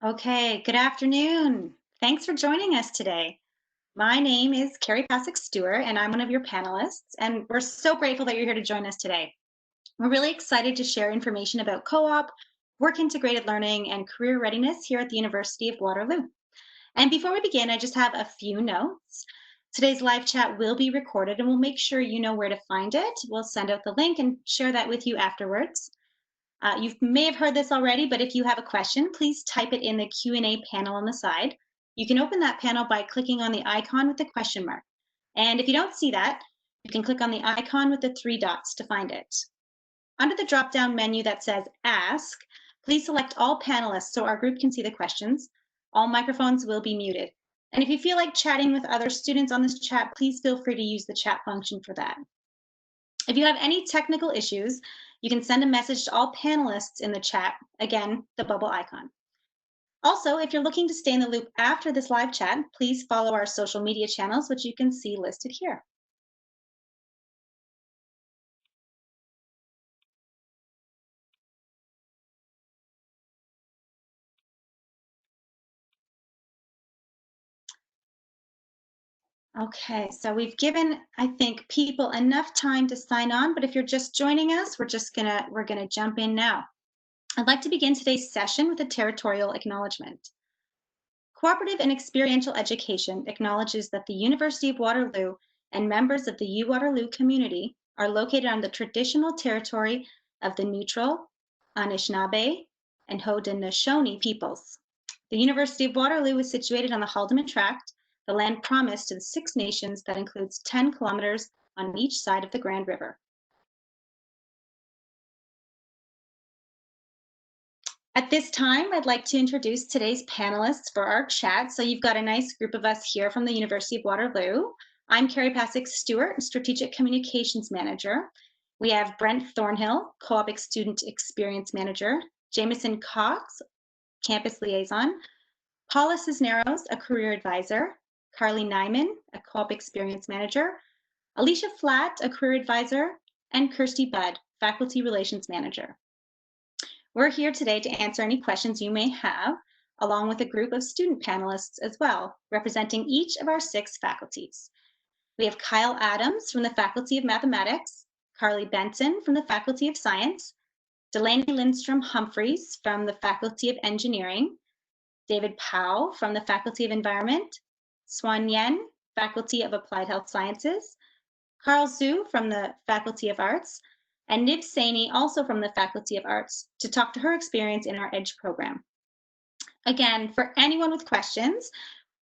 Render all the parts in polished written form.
Okay, good afternoon. Thanks for joining us today. My name is Carrie Pasek Stewart, and I'm one of your panelists, and we're so grateful that you're here to join us today. We're really excited to share information about co-op, work integrated learning, and career readiness here at the University of Waterloo. And before we begin, I just have a few notes. Today's live chat will be recorded, and we'll make sure you know where to find it. We'll send out the link and share that with you afterwards. You may have heard this already, but if you have a question, please type it in the Q&A panel on the side. You can open that panel by clicking on the icon with the question mark. And if you don't see that, you can click on the icon with the three dots to find it. Under the drop-down menu that says Ask, please select All Panelists so our group can see the questions. All microphones will be muted. And if you feel like chatting with other students on this chat, please feel free to use the chat function for that. If you have any technical issues, you can send a message to all panelists in the chat, again, the bubble icon. Also, if you're looking to stay in the loop after this live chat, please follow our social media channels, which you can see listed here. Okay, so we've given, I think, people enough time to sign on, but if you're just joining us, we're gonna jump in now. I'd like to begin today's session with a territorial acknowledgement. Cooperative and experiential education acknowledges that the University of Waterloo and members of the U-Waterloo community are located on the traditional territory of the Neutral, Anishinaabe, and Haudenosaunee peoples. The University of Waterloo is situated on the Haldimand Tract, the land promised to the Six Nations that includes 10 kilometers on each side of the Grand River. At this time, I'd like to introduce today's panelists for our chat. So you've got a nice group of us here from the University of Waterloo. I'm Carrie Pasek Stewart, Strategic Communications Manager. We have Brent Thornhill, Co-op Student Experience Manager, Jameson Cox, Campus Liaison, Paula Cisneros, a Career Advisor, Carly Nyman, a Co-op Experience Manager, Alicia Flatt, a Career Advisor, and Kirsty Budd, Faculty Relations Manager. We're here today to answer any questions you may have, along with a group of student panelists as well, representing each of our 6 faculties. We have Kyle Adams from the Faculty of Mathematics, Carly Benson from the Faculty of Science, Delaney Lindstrom Humphreys from the Faculty of Engineering, David Powell from the Faculty of Environment, Swan Yen, Faculty of Applied Health Sciences, Carl Zhu from the Faculty of Arts, and Niv Saini, also from the Faculty of Arts, to talk to her experience in our EDGE program. Again, for anyone with questions,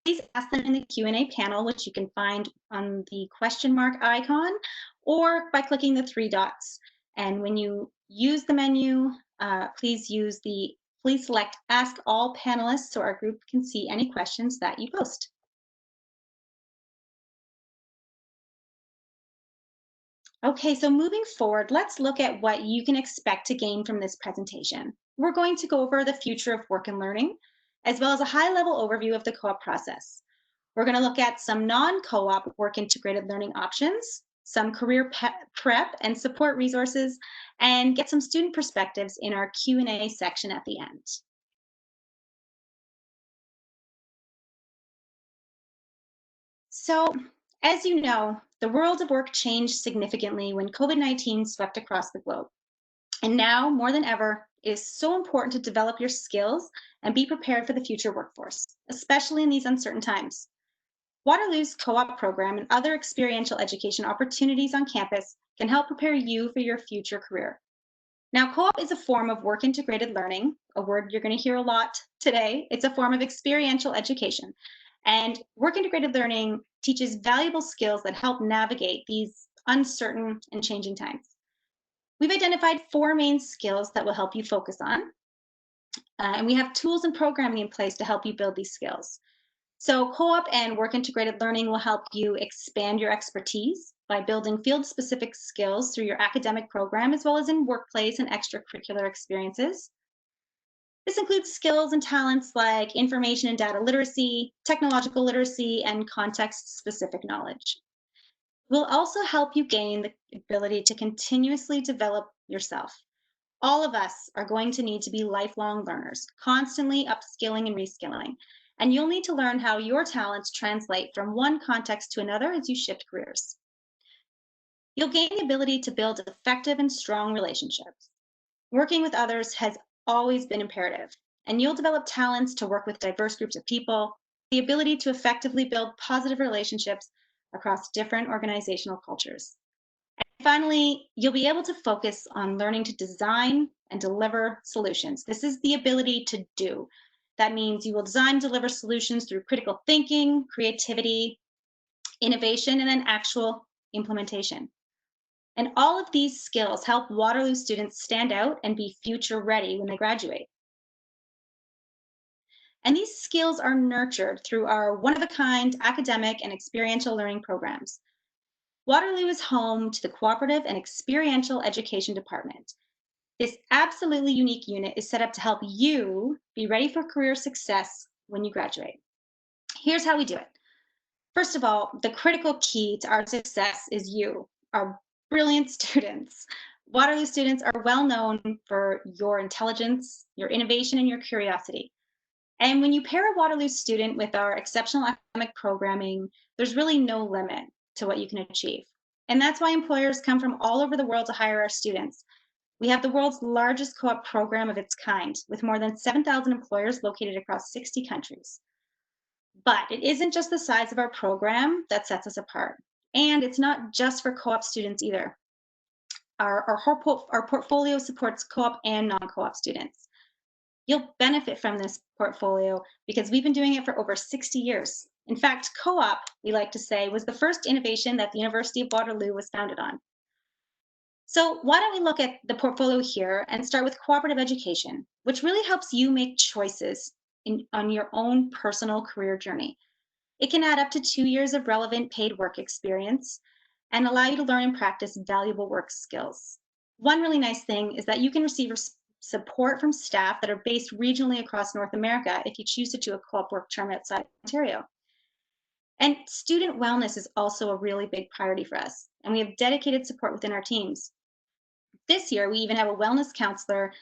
please ask them in the Q&A panel, which you can find on the question mark icon or by clicking the 3 dots. And when you use the menu, please select Ask All Panelists so our group can see any questions that you post. Okay, so moving forward, let's look at what you can expect to gain from this presentation. We're going to go over the future of work and learning, as well as a high-level overview of the co-op process. We're going to look at some non-co-op work integrated learning options, some career prep and support resources, and get some student perspectives in our Q&A section at the end. So, as you know, the world of work changed significantly when COVID-19 swept across the globe. And now, more than ever, it is so important to develop your skills and be prepared for the future workforce, especially in these uncertain times. Waterloo's co-op program and other experiential education opportunities on campus can help prepare you for your future career. Now, co-op is a form of work integrated learning, a word you're going to hear a lot today. It's a form of experiential education. And work integrated learning teaches valuable skills that help navigate these uncertain and changing times. We've identified 4 main skills that will help you focus on. And we have tools and programming in place to help you build these skills. So co-op and work integrated learning will help you expand your expertise by building field-specific skills through your academic program, as well as in workplace and extracurricular experiences. This includes skills and talents like information and data literacy, technological literacy, and context-specific knowledge. Will also help you gain the ability to continuously develop yourself. All of us are going to need to be lifelong learners, constantly upskilling and reskilling. And you'll need to learn how your talents translate from one context to another as you shift careers. You'll gain the ability to build effective and strong relationships. Working with others has always been imperative, and you'll develop talents to work with diverse groups of people, the ability to effectively build positive relationships across different organizational cultures. Finally, you'll be able to focus on learning to design and deliver solutions. This is the ability to do. That means you will design and deliver solutions through critical thinking, creativity, innovation, and then actual implementation. And all of these skills help Waterloo students stand out and be future ready when they graduate. And these skills are nurtured through our one of a kind academic and experiential learning programs. Waterloo is home to the Cooperative and Experiential Education Department. This absolutely unique unit is set up to help you be ready for career success when you graduate. Here's how we do it. First of all, the critical key to our success is you, our brilliant students. Waterloo students are well known for your intelligence, your innovation, and your curiosity. And when you pair a Waterloo student with our exceptional academic programming, there's really no limit to what you can achieve. And that's why employers come from all over the world to hire our students. We have the world's largest co-op program of its kind, with more than 7,000 employers located across 60 countries. But it isn't just the size of our program that sets us apart. And it's not just for co-op students either. Our portfolio supports co-op and non-co-op students. You'll benefit from this portfolio because we've been doing it for over 60 years. In fact, co-op, we like to say, was the first innovation that the University of Waterloo was founded on. So why don't we look at the portfolio here and start with cooperative education, which really helps you make choices on your own personal career journey. It can add up to 2 years of relevant paid work experience and allow you to learn and practice valuable work skills. One really nice thing is that you can receive support from staff that are based regionally across North America if you choose to do a co-op work term outside Ontario. And student wellness is also a really big priority for us, and we have dedicated support within our teams. This year, we even have a wellness counselor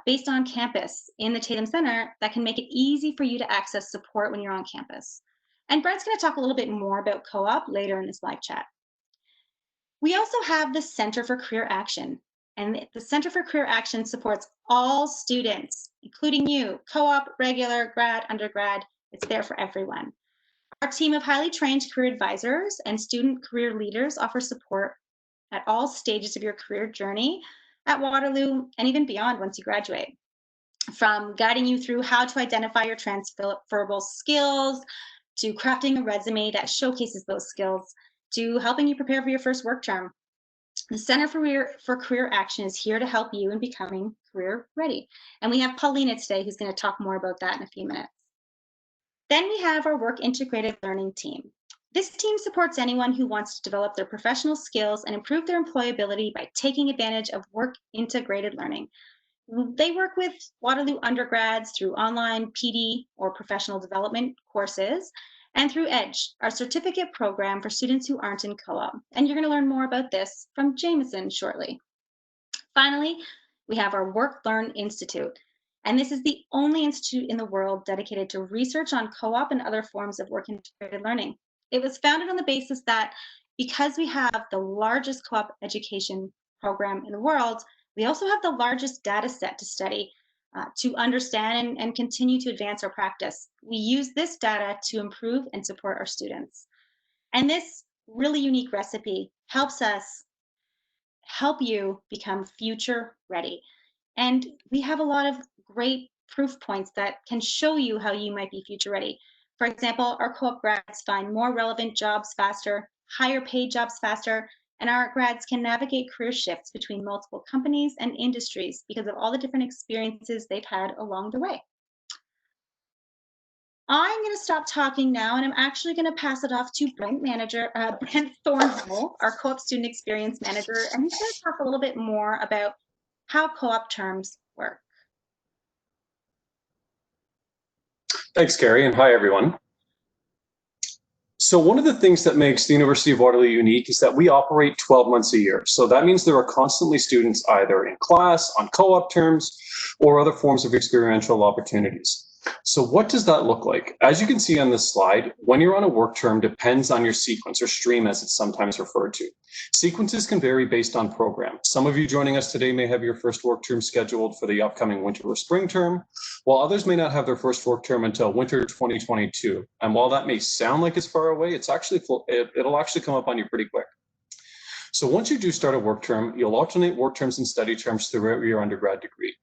based on campus in the Tatum Center that can make it easy for you to access support when you're on campus. And Brent's going to talk a little bit more about co-op later in this live chat. We also have the Center for Career Action. And the Center for Career Action supports all students, including you, co-op, regular, grad, undergrad. It's there for everyone. Our team of highly trained career advisors and student career leaders offer support at all stages of your career journey at Waterloo and even beyond once you graduate. From guiding you through how to identify your transferable skills, to crafting a resume that showcases those skills, to helping you prepare for your first work term. The Center for Career Action is here to help you in becoming career ready. And we have Paulina today who's going to talk more about that in a few minutes. Then we have our work integrated learning team. This team supports anyone who wants to develop their professional skills and improve their employability by taking advantage of work integrated learning. They work with Waterloo undergrads through online PD or professional development courses and through EDGE, our certificate program for students who aren't in co-op. And you're going to learn more about this from Jameson shortly. Finally, we have our Work Learn Institute. And this is the only institute in the world dedicated to research on co-op and other forms of work integrated learning. It was founded on the basis that because we have the largest co-op education program in the world, we also have the largest data set to study to understand and continue to advance our practice. We use this data to improve and support our students. And this really unique recipe helps us help you become future ready. And we have a lot of great proof points that can show you how you might be future ready. For example, our co-op grads find more relevant jobs faster, higher paid jobs faster, and our grads can navigate career shifts between multiple companies and industries because of all the different experiences they've had along the way. I'm going to stop talking now, and I'm actually going to pass it off to Brent Thornhill, our co-op student experience manager, and he's going to talk a little bit more about how co-op terms work. Thanks, Carrie, and hi, everyone. So one of the things that makes the University of Waterloo unique is that we operate 12 months a year. So that means there are constantly students either in class, on co-op terms, or other forms of experiential opportunities. So what does that look like? As you can see on this slide, when you're on a work term depends on your sequence or stream as it's sometimes referred to. Sequences can vary based on program. Some of you joining us today may have your first work term scheduled for the upcoming winter or spring term, while others may not have their first work term until winter 2022. And while that may sound like it's far away, it's actually it'll actually come up on you pretty quick. So once you do start a work term, you'll alternate work terms and study terms throughout your undergrad degree.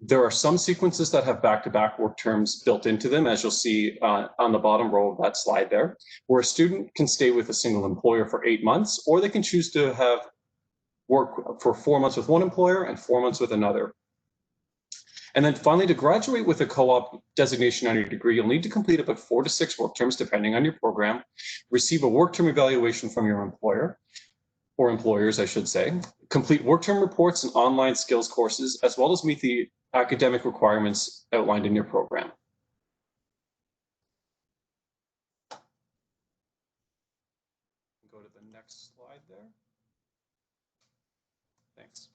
There are some sequences that have back-to-back work terms built into them, as you'll see on the bottom row of that slide there, where a student can stay with a single employer for 8 months, or they can choose to have work for 4 months with one employer and 4 months with another. And then finally, to graduate with a co-op designation on your degree, you'll need to complete about 4 to 6 work terms, depending on your program, receive a work term evaluation from your employer, or employers, I should say, complete work term reports and online skills courses, as well as meet the academic requirements outlined in your program. Go to the next slide there. Thanks.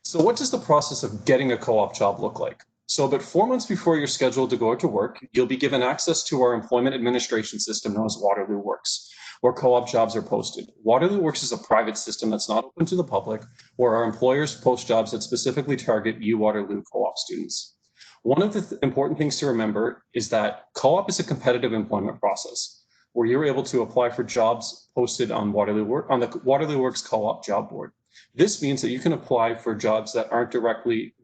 So what does the process of getting a co-op job look like? So about 4 months before you're scheduled to go out to work, you'll be given access to our employment administration system known as Waterloo Works, where co-op jobs are posted. Waterloo Works is a private system that's not open to the public, where our employers post jobs that specifically target Waterloo co-op students. One of the important things to remember is that co-op is a competitive employment process, where you're able to apply for jobs posted on the Waterloo Works co-op job board. This means that you can apply for jobs that aren't directly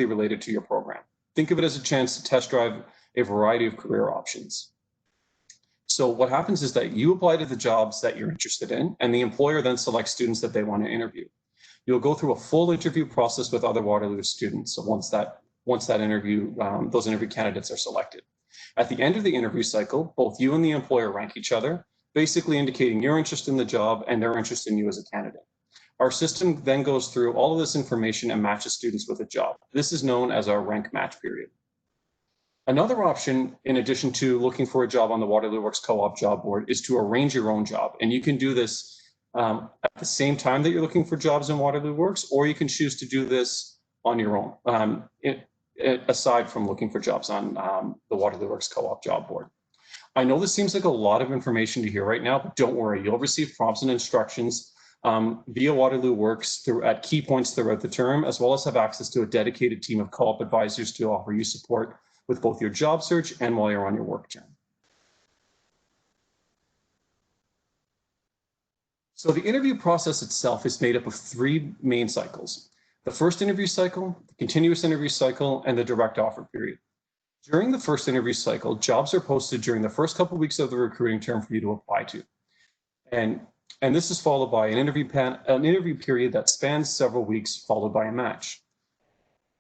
related to your program. Think of it as a chance to test drive a variety of career options. So what happens is that you apply to the jobs that you're interested in, and the employer then selects students that they want to interview. You'll go through a full interview process with other Waterloo students. So once that interview, those interview candidates are selected. At the end of the interview cycle, both you and the employer rank each other, basically indicating your interest in the job and their interest in you as a candidate. Our system then goes through all of this information and matches students with a job. This is known as our rank match period. Another option, in addition to looking for a job on the Waterloo Works co-op job board, is to arrange your own job. And you can do this at the same time that you're looking for jobs in Waterloo Works, or you can choose to do this on your own, aside from looking for jobs on the Waterloo Works co-op job board. I know this seems like a lot of information to hear right now, but don't worry, you'll receive prompts and instructions via Waterloo Works at key points throughout the term, as well as have access to a dedicated team of co-op advisors to offer you support with both your job search and while you're on your work term. So the interview process itself is made up of 3 main cycles: the first interview cycle, the continuous interview cycle, and the direct offer period. During the first interview cycle, jobs are posted during the first couple of weeks of the recruiting term for you to apply to. And this is followed by an interview period that spans several weeks, followed by a match.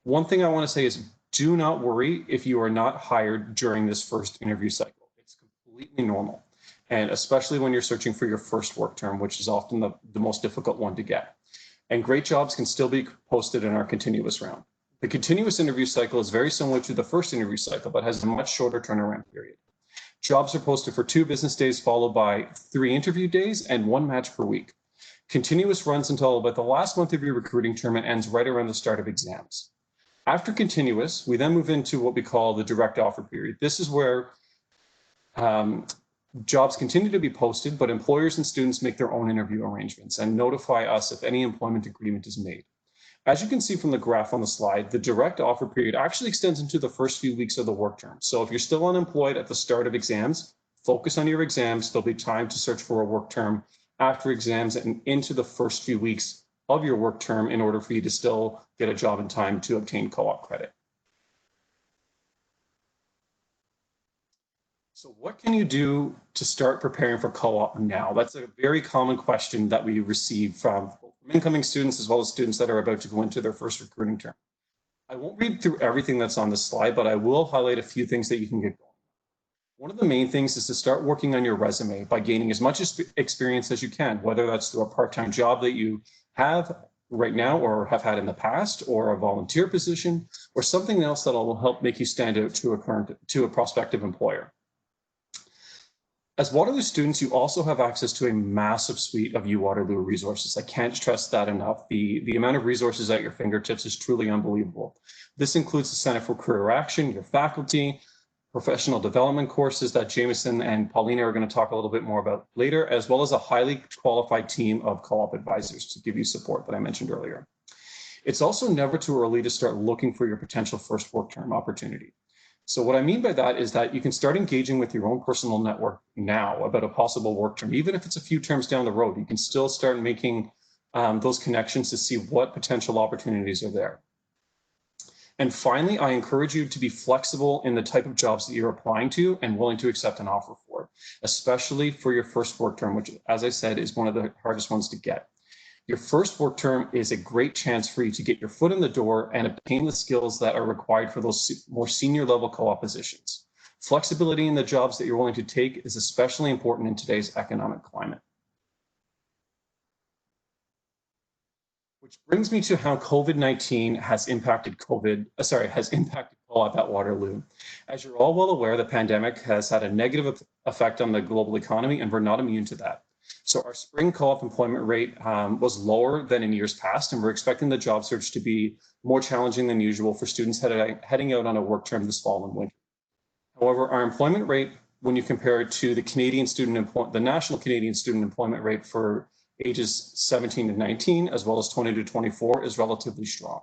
One thing I want to say is, do not worry if you are not hired during this first interview cycle. It's completely normal, and especially when you're searching for your first work term, which is often the most difficult one to get. And great jobs can still be posted in our continuous round. The continuous interview cycle is very similar to the first interview cycle, but has a much shorter turnaround period. Jobs are posted for 2 business days, followed by 3 interview days and 1 match per week. Continuous runs until about the last month of your recruiting term and ends right around the start of exams. After continuous, we then move into what we call the direct offer period. This is where jobs continue to be posted, but employers and students make their own interview arrangements and notify us if any employment agreement is made. As you can see from the graph on the slide, the direct offer period actually extends into the first few weeks of the work term. So if you're still unemployed at the start of exams, focus on your exams. There'll be time to search for a work term after exams and into the first few weeks of your work term in order for you to still get a job in time to obtain co-op credit. So what can you do to start preparing for co-op now? That's a very common question that we receive from incoming students as well as students that are about to go into their first recruiting term. I won't read through everything that's on this slide, but I will highlight a few things that you can get going. One of the main things is to start working on your resume by gaining as much experience as you can, whether that's through a part-time job that you have right now or have had in the past, or a volunteer position, or something else that will help make you stand out to a prospective employer. As Waterloo students, you also have access to a massive suite of Waterloo resources. I can't stress that enough. The amount of resources at your fingertips is truly unbelievable. This includes the Center for Career Action, your faculty, professional development courses that Jameson and Paulina are going to talk a little bit more about later, as well as a highly qualified team of co-op advisors to give you support that I mentioned earlier. It's also never too early to start looking for your potential first work term opportunity. So what I mean by that is that you can start engaging with your own personal network now about a possible work term. Even if it's a few terms down the road, you can still start making those connections to see what potential opportunities are there. And finally, I encourage you to be flexible in the type of jobs that you're applying to and willing to accept an offer for, especially for your first work term, which, as I said, is one of the hardest ones to get. Your first work term is a great chance for you to get your foot in the door and obtain the skills that are required for those more senior level co-op positions. Flexibility in the jobs that you're willing to take is especially important in today's economic climate. Which brings me to how COVID-19 has impacted co-op at Waterloo. As you're all well aware, the pandemic has had a negative effect on the global economy, and we're not immune to that. So our spring co-op employment rate was lower than in years past, and we're expecting the job search to be more challenging than usual for students heading out on a work term this fall and winter. However, our employment rate, when you compare it to the national Canadian student employment rate for ages 17 to 19, as well as 20 to 24, is relatively strong.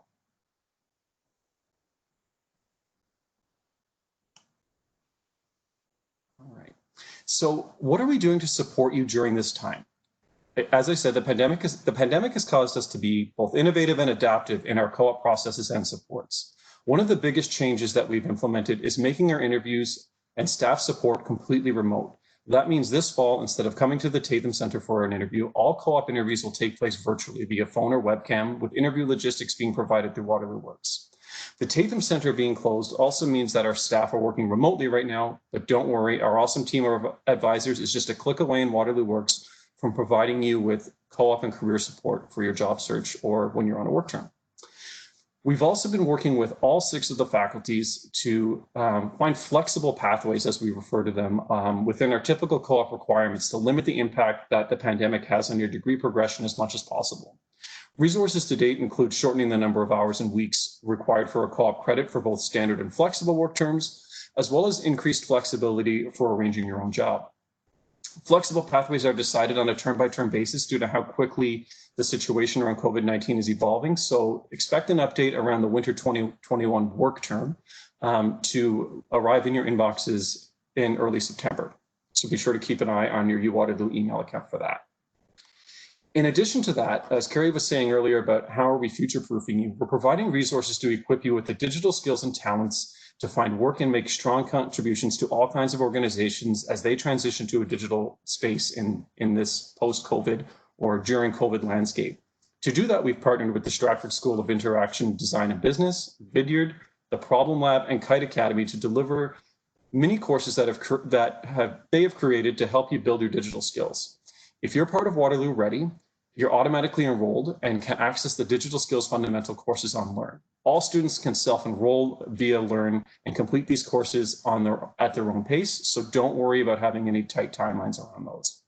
All right. So what are we doing to support you during this time? As I said, the pandemic has caused us to be both innovative and adaptive in our co-op processes and supports. One of the biggest changes that we've implemented is making our interviews and staff support completely remote. That means this fall, instead of coming to the Tatham Center for an interview, all co-op interviews will take place virtually via phone or webcam, with interview logistics being provided through Waterloo Works. The Tatham Center being closed also means that our staff are working remotely right now, but don't worry, our awesome team of advisors is just a click away in Waterloo Works from providing you with co-op and career support for your job search or when you're on a work term. We've also been working with all 6 of the faculties to find flexible pathways, as we refer to them, within our typical co-op requirements to limit the impact that the pandemic has on your degree progression as much as possible. Resources to date include shortening the number of hours and weeks required for a co-op credit for both standard and flexible work terms, as well as increased flexibility for arranging your own job. Flexible pathways are decided on a term-by-term basis due to how quickly the situation around COVID-19 is evolving. So expect an update around the winter 2021 work term to arrive in your inboxes in early September. So be sure to keep an eye on your Waterloo email account for that. In addition to that, as Carrie was saying earlier about how are we future-proofing you, we're providing resources to equip you with the digital skills and talents to find work and make strong contributions to all kinds of organizations as they transition to a digital space in this post-COVID or during COVID landscape. To do that, we've partnered with the Stratford School of Interaction, Design and Business, Vidyard, the Problem Lab, and Kite Academy to deliver mini courses that they have created to help you build your digital skills. If you're part of Waterloo Ready, you're automatically enrolled and can access the digital skills fundamental courses on Learn. All students can self-enroll via Learn and complete these courses at their own pace, so don't worry about having any tight timelines around those.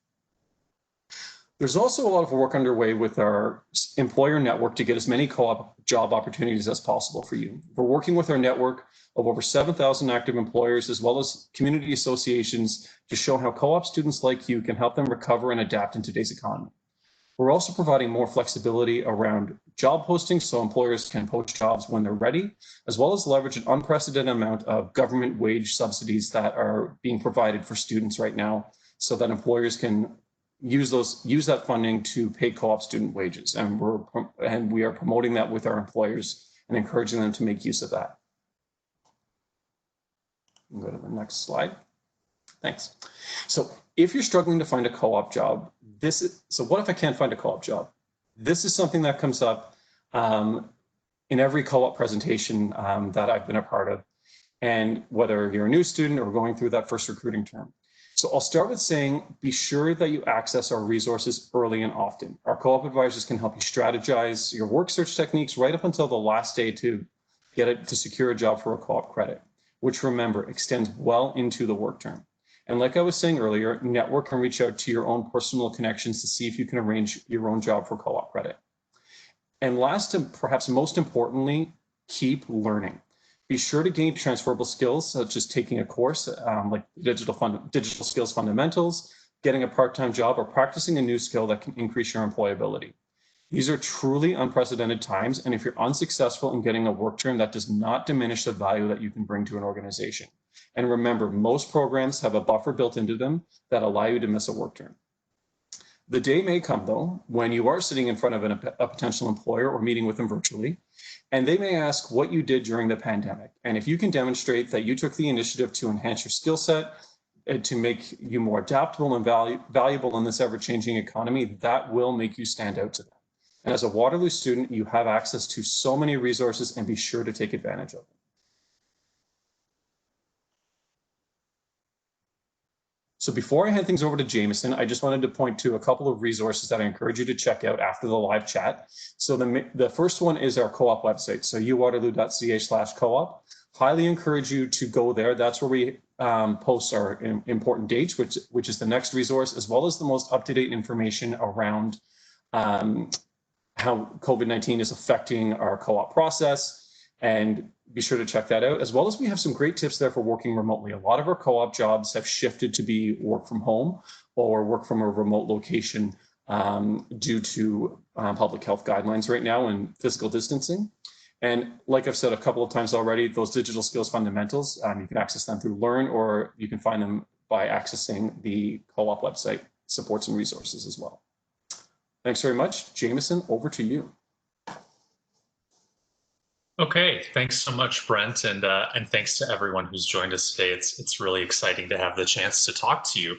There's also a lot of work underway with our employer network to get as many co-op job opportunities as possible for you. We're working with our network of over 7,000 active employers, as well as community associations, to show how co-op students like you can help them recover and adapt in today's economy. We're also providing more flexibility around job postings so employers can post jobs when they're ready, as well as leverage an unprecedented amount of government wage subsidies that are being provided for students right now so that employers can use that funding to pay co-op student wages. And we are promoting that with our employers and encouraging them to make use of that. Go to the next slide. Thanks. So if you're struggling to find a co-op job, so what if I can't find a co-op job? This is something that comes up in every co-op presentation that I've been a part of, and whether you're a new student or going through that first recruiting term. So I'll start with saying, be sure that you access our resources early and often. Our co-op advisors can help you strategize your work search techniques right up until the last day to secure a job for a co-op credit, which, remember, extends well into the work term. And like I was saying earlier, network and reach out to your own personal connections to see if you can arrange your own job for co-op credit. And last and perhaps most importantly, keep learning. Be sure to gain transferable skills, such as taking a course like digital skills fundamentals, getting a part-time job, or practicing a new skill that can increase your employability. These are truly unprecedented times, and if you're unsuccessful in getting a work term, that does not diminish the value that you can bring to an organization. And remember, most programs have a buffer built into them that allow you to miss a work term. The day may come, though, when you are sitting in front of a potential employer or meeting with them virtually, and they may ask what you did during the pandemic. And if you can demonstrate that you took the initiative to enhance your skill set, to make you more adaptable and valuable in this ever-changing economy, that will make you stand out to them. And as a Waterloo student, you have access to so many resources, and be sure to take advantage of them. So before I hand things over to Jameson, I just wanted to point to a couple of resources that I encourage you to check out after the live chat. So the first one is our co-op website, so uwaterloo.ca/co-op. Highly encourage you to go there. That's where we post our important dates, which is the next resource, as well as the most up-to-date information around how COVID-19 is affecting our co-op process. And be sure to check that out, as well as we have some great tips there for working remotely. A lot of our co-op jobs have shifted to be work from home or work from a remote location due to public health guidelines right now and physical distancing. And like I've said a couple of times already, those digital skills fundamentals, you can access them through Learn, or you can find them by accessing the co-op website supports and resources as well. Thanks very much. Jameson, over to you. Okay, thanks so much, Brent, and thanks to everyone who's joined us today. It's really exciting to have the chance to talk to you.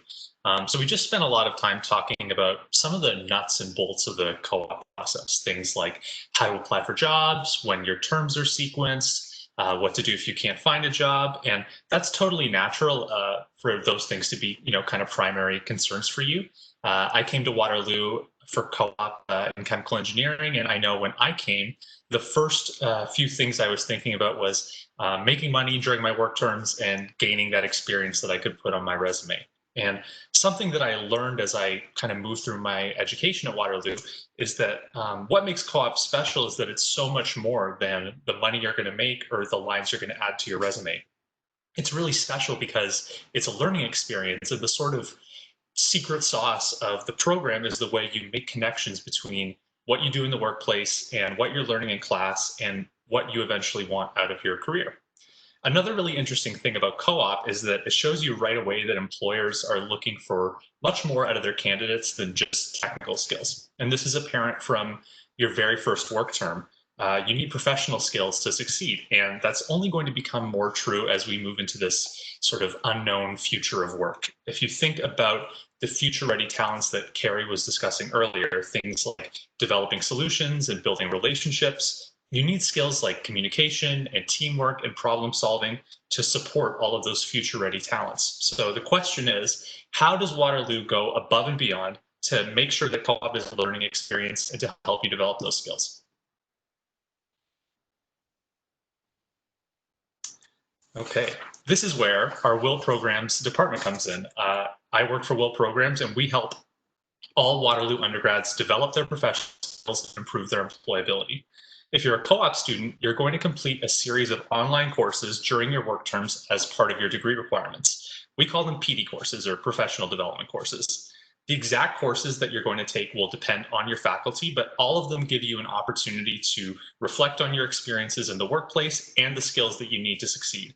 So we just spent a lot of time talking about some of the nuts and bolts of the co-op process, things like how to apply for jobs, when your terms are sequenced, what to do if you can't find a job, and that's totally natural for those things to be, kind of primary concerns for you. I came to Waterloo for co-op in chemical engineering, and I know when I came, the first few things I was thinking about was making money during my work terms and gaining that experience that I could put on my resume. And something that I learned as I kind of moved through my education at Waterloo is that what makes co-op special is that it's so much more than the money you're going to make or the lines you're going to add to your resume. It's really special because it's a learning experience, and the sort of secret sauce of the program is the way you make connections between what you do in the workplace and what you're learning in class and what you eventually want out of your career. Another really interesting thing about co-op is that it shows you right away that employers are looking for much more out of their candidates than just technical skills. And this is apparent from your very first work term. You need professional skills to succeed, and that's only going to become more true as we move into this sort of unknown future of work. If you think about the future-ready talents that Carrie was discussing earlier, things like developing solutions and building relationships, you need skills like communication and teamwork and problem solving to support all of those future-ready talents. So the question is, how does Waterloo go above and beyond to make sure that co-op is a learning experience and to help you develop those skills? Okay, this is where our Will Programs department comes in. I work for Will Programs, and we help all Waterloo undergrads develop their professional skills and improve their employability. If you're a co-op student, you're going to complete a series of online courses during your work terms as part of your degree requirements. We call them PD courses, or professional development courses. The exact courses that you're going to take will depend on your faculty, but all of them give you an opportunity to reflect on your experiences in the workplace and the skills that you need to succeed.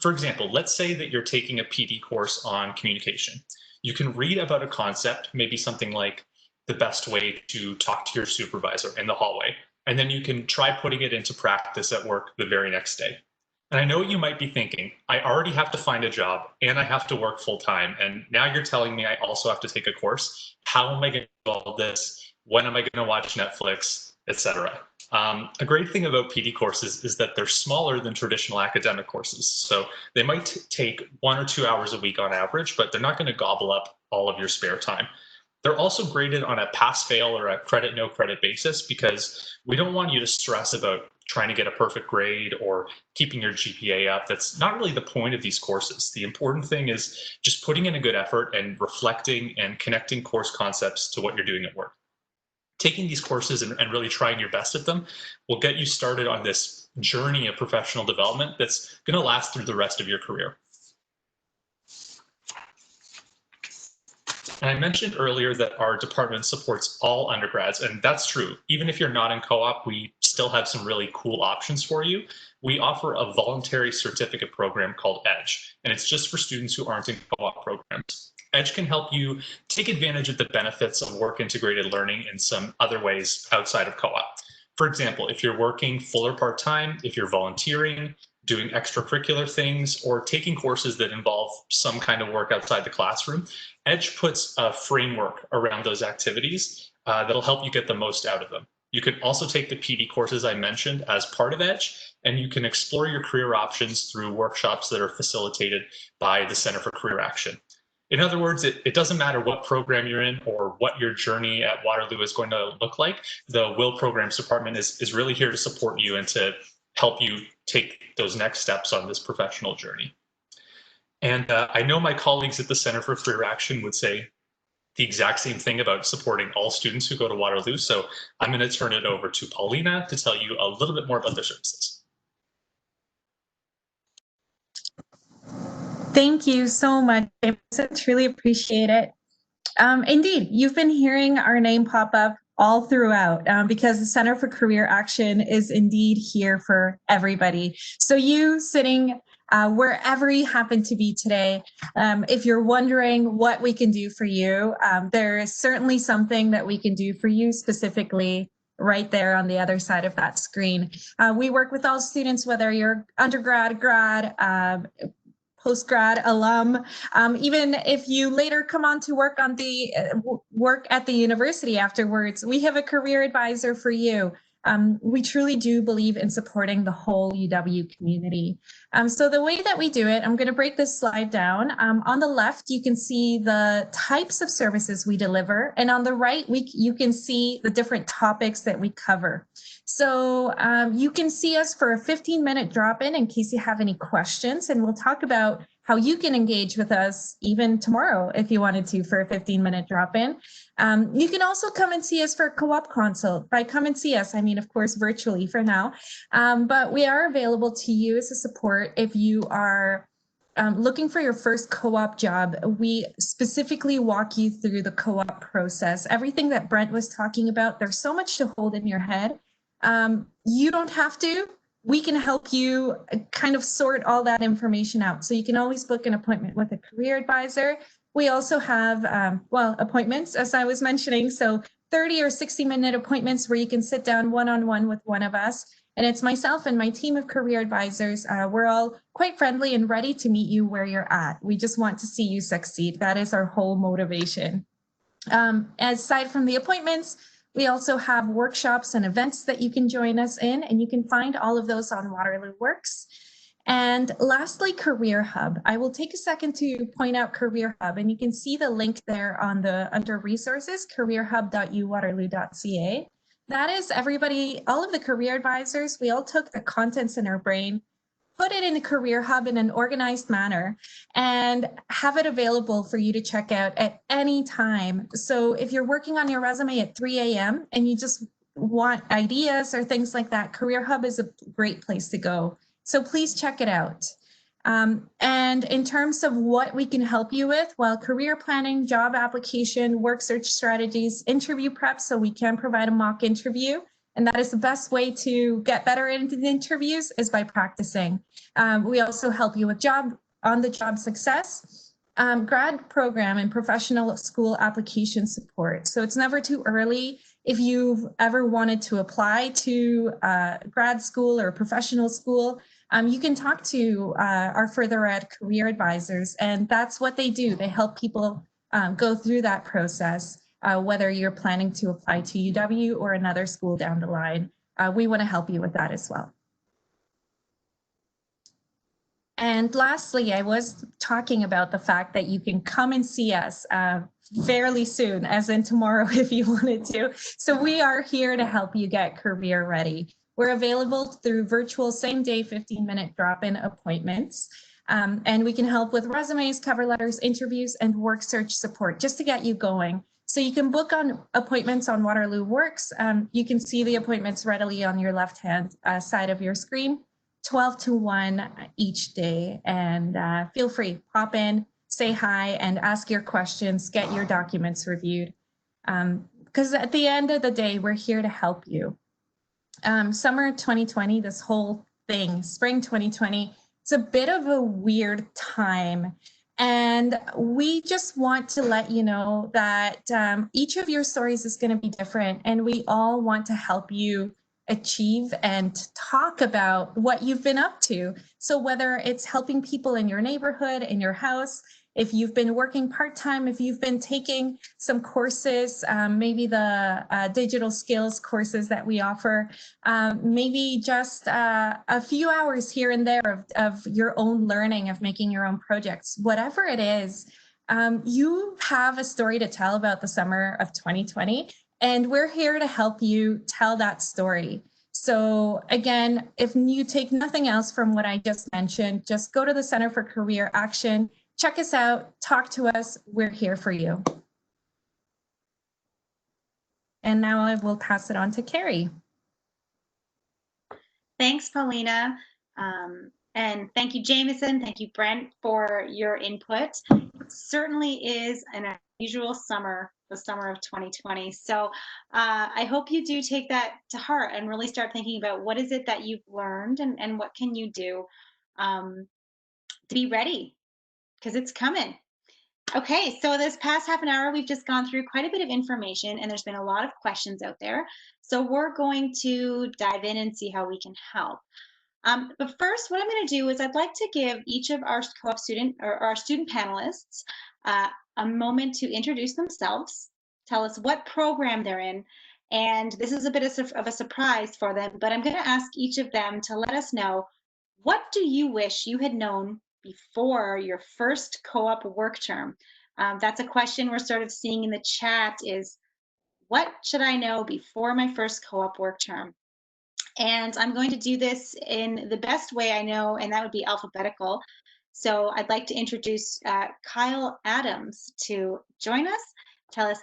For example, let's say that you're taking a PD course on communication. You can read about a concept, maybe something like the best way to talk to your supervisor in the hallway, and then you can try putting it into practice at work the very next day. And I know what you might be thinking, I already have to find a job and I have to work full time, and now you're telling me I also have to take a course. How am I going to do all this? When am I going to watch Netflix, etc.? A great thing about PD courses is that they're smaller than traditional academic courses. So they might take 1 or 2 hours a week on average, but they're not going to gobble up all of your spare time. They're also graded on a pass-fail or a credit, no credit basis, because we don't want you to stress about trying to get a perfect grade or keeping your GPA up. That's not really the point of these courses. The important thing is just putting in a good effort and reflecting and connecting course concepts to what you're doing at work. Taking these courses and really trying your best at them will get you started on this journey of professional development that's going to last through the rest of your career. And I mentioned earlier that our department supports all undergrads, and that's true. Even if you're not in co-op, we still have some really cool options for you. We offer a voluntary certificate program called EDGE, and it's just for students who aren't in co-op programs. EDGE can help you take advantage of the benefits of work-integrated learning in some other ways outside of co-op. For example, if you're working full or part-time, if you're volunteering, doing extracurricular things, or taking courses that involve some kind of work outside the classroom, EDGE puts a framework around those activities that'll help you get the most out of them. You can also take the PD courses I mentioned as part of EDGE, and you can explore your career options through workshops that are facilitated by the Center for Career Action. In other words, it doesn't matter what program you're in or what your journey at Waterloo is going to look like. The Will Programs Department is really here to support you and to help you take those next steps on this professional journey. And I know my colleagues at the Center for Career Action would say the exact same thing about supporting all students who go to Waterloo. So I'm going to turn it over to Paulina to tell you a little bit more about their services. Thank you so much, James. I truly appreciate it. Indeed, you've been hearing our name pop up all throughout because the Center for Career Action is indeed here for everybody. So you sitting wherever you happen to be today, if you're wondering what we can do for you, there is certainly something that we can do for you specifically right there on the other side of that screen. We work with all students, whether you're undergrad, grad, post-grad, alum, even if you later come on to work on the work at the university afterwards, we have a career advisor for you. We truly do believe in supporting the whole UW community. So the way that we do it, I'm going to break this slide down. On the left, you can see the types of services we deliver, and on the right, you can see the different topics that we cover. So you can see us for a 15-minute drop-in in case you have any questions, and we'll talk about how you can engage with us even tomorrow if you wanted to for a 15-minute drop-in. You can also come and see us for a co-op consult. By come and see us, I mean, of course, virtually for now, but we are available to you as a support if you are looking for your first co-op job. We specifically walk you through the co-op process. Everything that Brent was talking about, there's so much to hold in your head. You don't have to. We can help you kind of sort all that information out. So you can always book an appointment with a career advisor. We also have, well, appointments, as I was mentioning. So 30 or 60-minute appointments where you can sit down one-on-one with one of us. And it's myself and my team of career advisors. We're all quite friendly and ready to meet you where you're at. We just want to see you succeed. That is our whole motivation. Aside from the appointments, we also have workshops and events that you can join us in, and you can find all of those on Waterloo Works. And lastly, Career Hub. I will take a second to point out Career Hub, and you can see the link there on under resources, careerhub.uwaterloo.ca. That is everybody, all of the career advisors, we all took the contents in our brain, put it in a Career Hub in an organized manner, and have it available for you to check out at any time. So if you're working on your resume at 3 a.m. and you just want ideas or things like that, Career Hub is a great place to go. So please check it out. And in terms of what we can help you with, well, career planning, job application, work search strategies, interview prep, so we can provide a mock interview. And that is the best way to get better into the interviews is by practicing. We also help you with on-the-job success, grad program and professional school application support. So it's never too early. If you've ever wanted to apply to grad school or professional school, you can talk to our further ed career advisors, and that's what they do. They help people go through that process. Whether you're planning to apply to UW or another school down the line, we want to help you with that as well. And lastly, I was talking about the fact that you can come and see us fairly soon, as in tomorrow if you wanted to. So we are here to help you get career ready. We're available through virtual same-day 15-minute drop-in appointments. And we can help with resumes, cover letters, interviews, and work search support just to get you going. So you can book on appointments on Waterloo Works. You can see the appointments readily on your left-hand side of your screen, 12 to 1 each day. And feel free, pop in, say hi, and ask your questions, get your documents reviewed. Because at the end of the day, we're here to help you. Summer 2020, this whole thing, spring 2020, it's a bit of a weird time. And we just want to let you know that each of your stories is going to be different, and we all want to help you achieve and talk about what you've been up to. So whether it's helping people in your neighborhood, in your house, if you've been working part-time, if you've been taking some courses, maybe the digital skills courses that we offer, maybe just a few hours here and there of your own learning, of making your own projects, whatever it is, you have a story to tell about the summer of 2020, and we're here to help you tell that story. So again, if you take nothing else from what I just mentioned, just go to the Center for Career Action, check us out, talk to us, we're here for you. And now I will pass it on to Carrie. Thanks, Paulina. And thank you, Jameson. Thank you, Brent, for your input. It certainly is an unusual summer, the summer of 2020. So I hope you do take that to heart and really start thinking about what is it that you've learned, and what can you do to be ready, because it's coming. Okay, so this past half an hour, we've just gone through quite a bit of information, and there's been a lot of questions out there. So we're going to dive in and see how we can help. But first, what I'm going to do is I'd like to give each of our co-op student or our student panelists a moment to introduce themselves, tell us what program they're in, and this is a bit of a surprise for them, but I'm going to ask each of them to let us know, what do you wish you had known before your first co-op work term? That's a question we're sort of seeing in the chat, is what should I know before my first co-op work term? And I'm going to do this in the best way I know, and that would be alphabetical. So I'd like to introduce Kyle Adams to join us. Tell us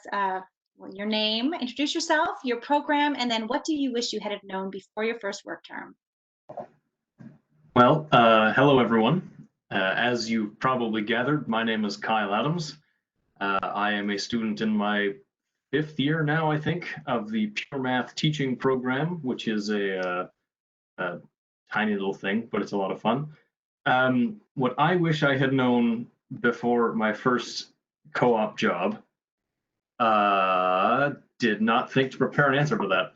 your name, introduce yourself, your program, and then what do you wish you had known before your first work term? Well, hello everyone. As you probably gathered, my name is Kyle Adams. I am a student in my 5th year now, I think, of the Pure Math teaching program, which is a tiny little thing, but it's a lot of fun. What I wish I had known before my first co-op job, did not think to prepare an answer for that.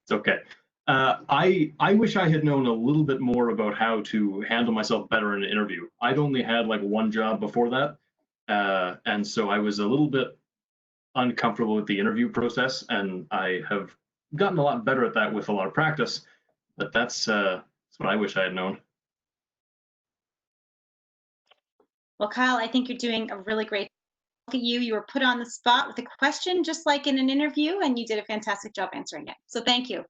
It's okay. I wish I had known a little bit more about how to handle myself better in an interview. I'd only had like one job before that, and so I was a little bit uncomfortable with the interview process, and I have gotten a lot better at that with a lot of practice, but that's what I wish I had known. Well, Kyle, I think you're doing a really great job. Look at you. You were put on the spot with a question, just like in an interview, and you did a fantastic job answering it. So thank you.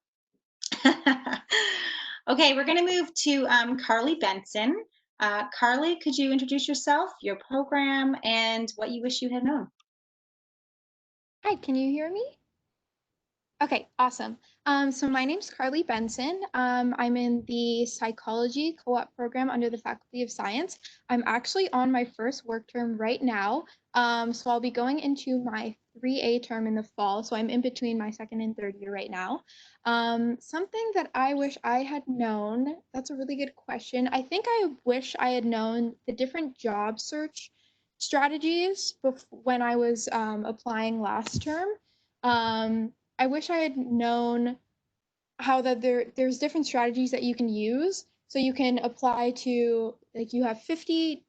Okay, we're going to move to Carly Benson. Carly, could you introduce yourself, your program, and what you wish you had known? Hi, can you hear me? Okay, awesome. So my name's Carly Benson. I'm in the psychology co-op program under the Faculty of Science. I'm actually on my first work term right now. So I'll be going into my 3A term in the fall. So I'm in between my 2nd and 3rd year right now. Something that I wish I had known, that's a really good question. I think I wish I had known the different job search strategies when I was applying last term. I wish I had known how that there's different strategies that you can use. So you can apply to, like, you have 50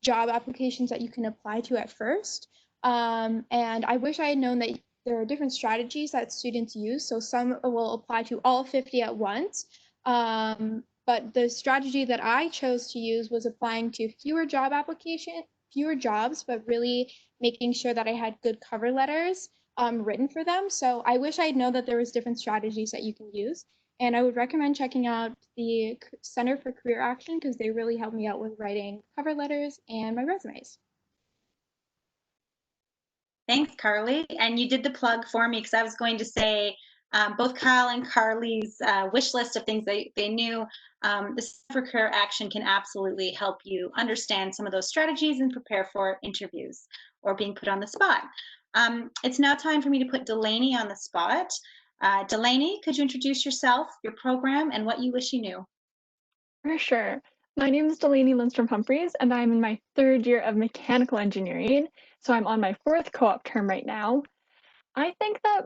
job applications that you can apply to at first. And I wish I had known that there are different strategies that students use. So some will apply to all 50 at once. But the strategy that I chose to use was applying to fewer jobs, but really making sure that I had good cover letters, written for them. So I wish I'd known that there was different strategies that you can use. And I would recommend checking out the Center for Career Action because they really helped me out with writing cover letters and my resumes. Thanks, Carly. And you did the plug for me because I was going to say both Kyle and Carly's wish list of things they knew. The Center for Career Action can absolutely help you understand some of those strategies and prepare for interviews or being put on the spot. It's now time for me to put Delaney on the spot. Delaney, could you introduce yourself, your program, and what you wish you knew? For sure. My name is Delaney Lindstrom Humphreys, and I'm in my third year of mechanical engineering. So I'm on my fourth co-op term right now. I think that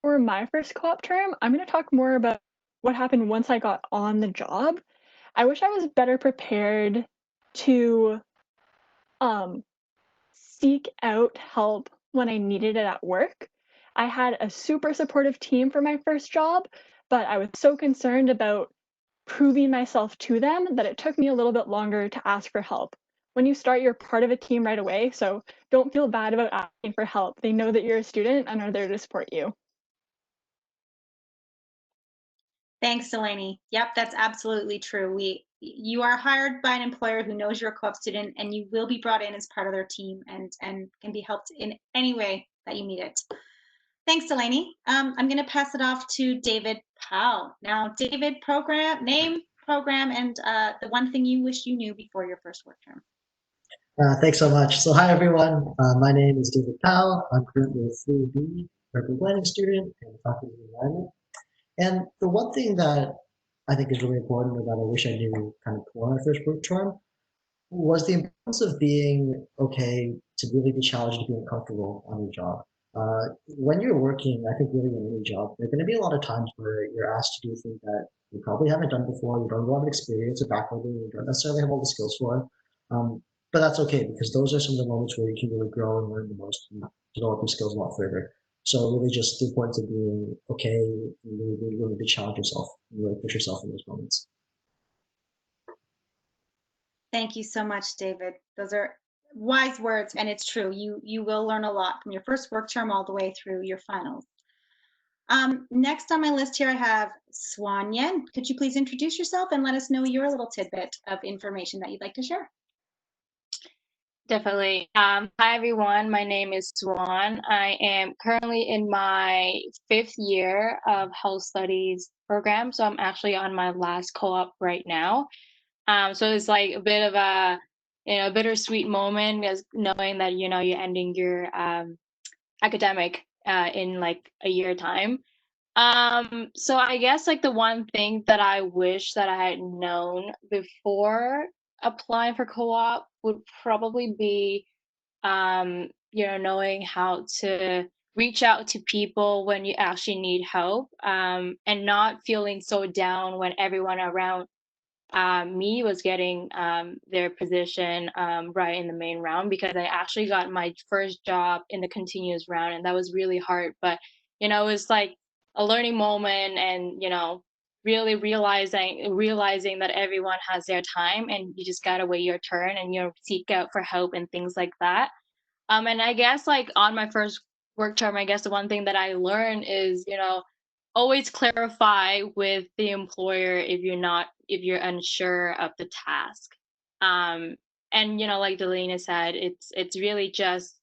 for my first co-op term, I'm going to talk more about what happened once I got on the job. I wish I was better prepared to seek out help when I needed it at work. I had a super supportive team for my first job, but I was so concerned about proving myself to them that it took me a little bit longer to ask for help. When you start, you're part of a team right away, so don't feel bad about asking for help. They know that you're a student and are there to support you. Thanks, Delaney. Yep, that's absolutely true. You are hired by an employer who knows you're a co-op student, and you will be brought in as part of their team and can be helped in any way that you need it. Thanks, Delaney. I'm going to pass it off to David Powell. Now, David, name, program, and the one thing you wish you knew before your first work term. Thanks so much. So hi, everyone. My name is David Powell. I'm currently a 3B urban planning student and faculty of environment. And the one thing that I think is really important or that I wish I knew kind of before my first work term was the importance of being okay to really be challenged, to being comfortable on your job. When you're working, I think really in any job, there are going to be a lot of times where you're asked to do things that you probably haven't done before, you don't have a lot of experience or background, you don't necessarily have all the skills for. But that's okay because those are some of the moments where you can really grow and learn the most and develop your skills a lot further. So really just the importance of being okay, really, really to challenge yourself and really push yourself in those moments. Thank you so much, David. Those are wise words, and it's true. You will learn a lot from your first work term all the way through your finals. Next on my list here, I have Swan Yen. Could you please introduce yourself and let us know your little tidbit of information that you'd like to share? Definitely. Hi, everyone. My name is Swan. I am currently in my 5th year of health studies program. So I'm actually on my last co-op right now. So it's like a bit of a, bittersweet moment as knowing that, you're ending your academic in like a year time. So I guess like the one thing that I wish that I had known before applying for co-op would probably be knowing how to reach out to people when you actually need help, and not feeling so down when everyone around me was getting their position right in the main round, because I actually got my first job in the continuous round, and that was really hard. But it was like a learning moment, and really realizing that everyone has their time, and you just gotta wait your turn, and seek out for help and things like that. And I guess like on my first work term, I guess the one thing that I learned is, always clarify with the employer if you're unsure of the task. And like Delena said, it's really just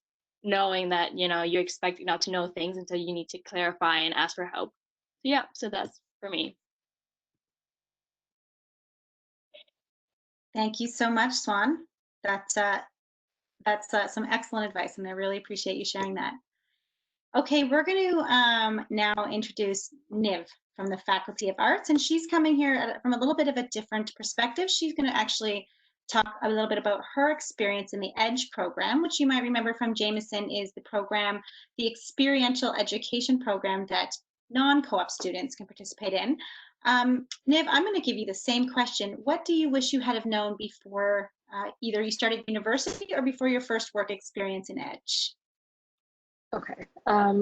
knowing that, you're expected not to know things until you need to clarify and ask for help. So yeah, so that's for me. Thank you so much, Swan. That's some excellent advice, and I really appreciate you sharing that. Okay, we're going to now introduce Niv from the Faculty of Arts, and she's coming here from a little bit of a different perspective. She's going to actually talk a little bit about her experience in the EDGE program, which you might remember from Jameson is the program, the experiential education program that non-co-op students can participate in. Niv, I'm going to give you the same question. What do you wish you had have known before either you started university or before your first work experience in EDGE? Okay,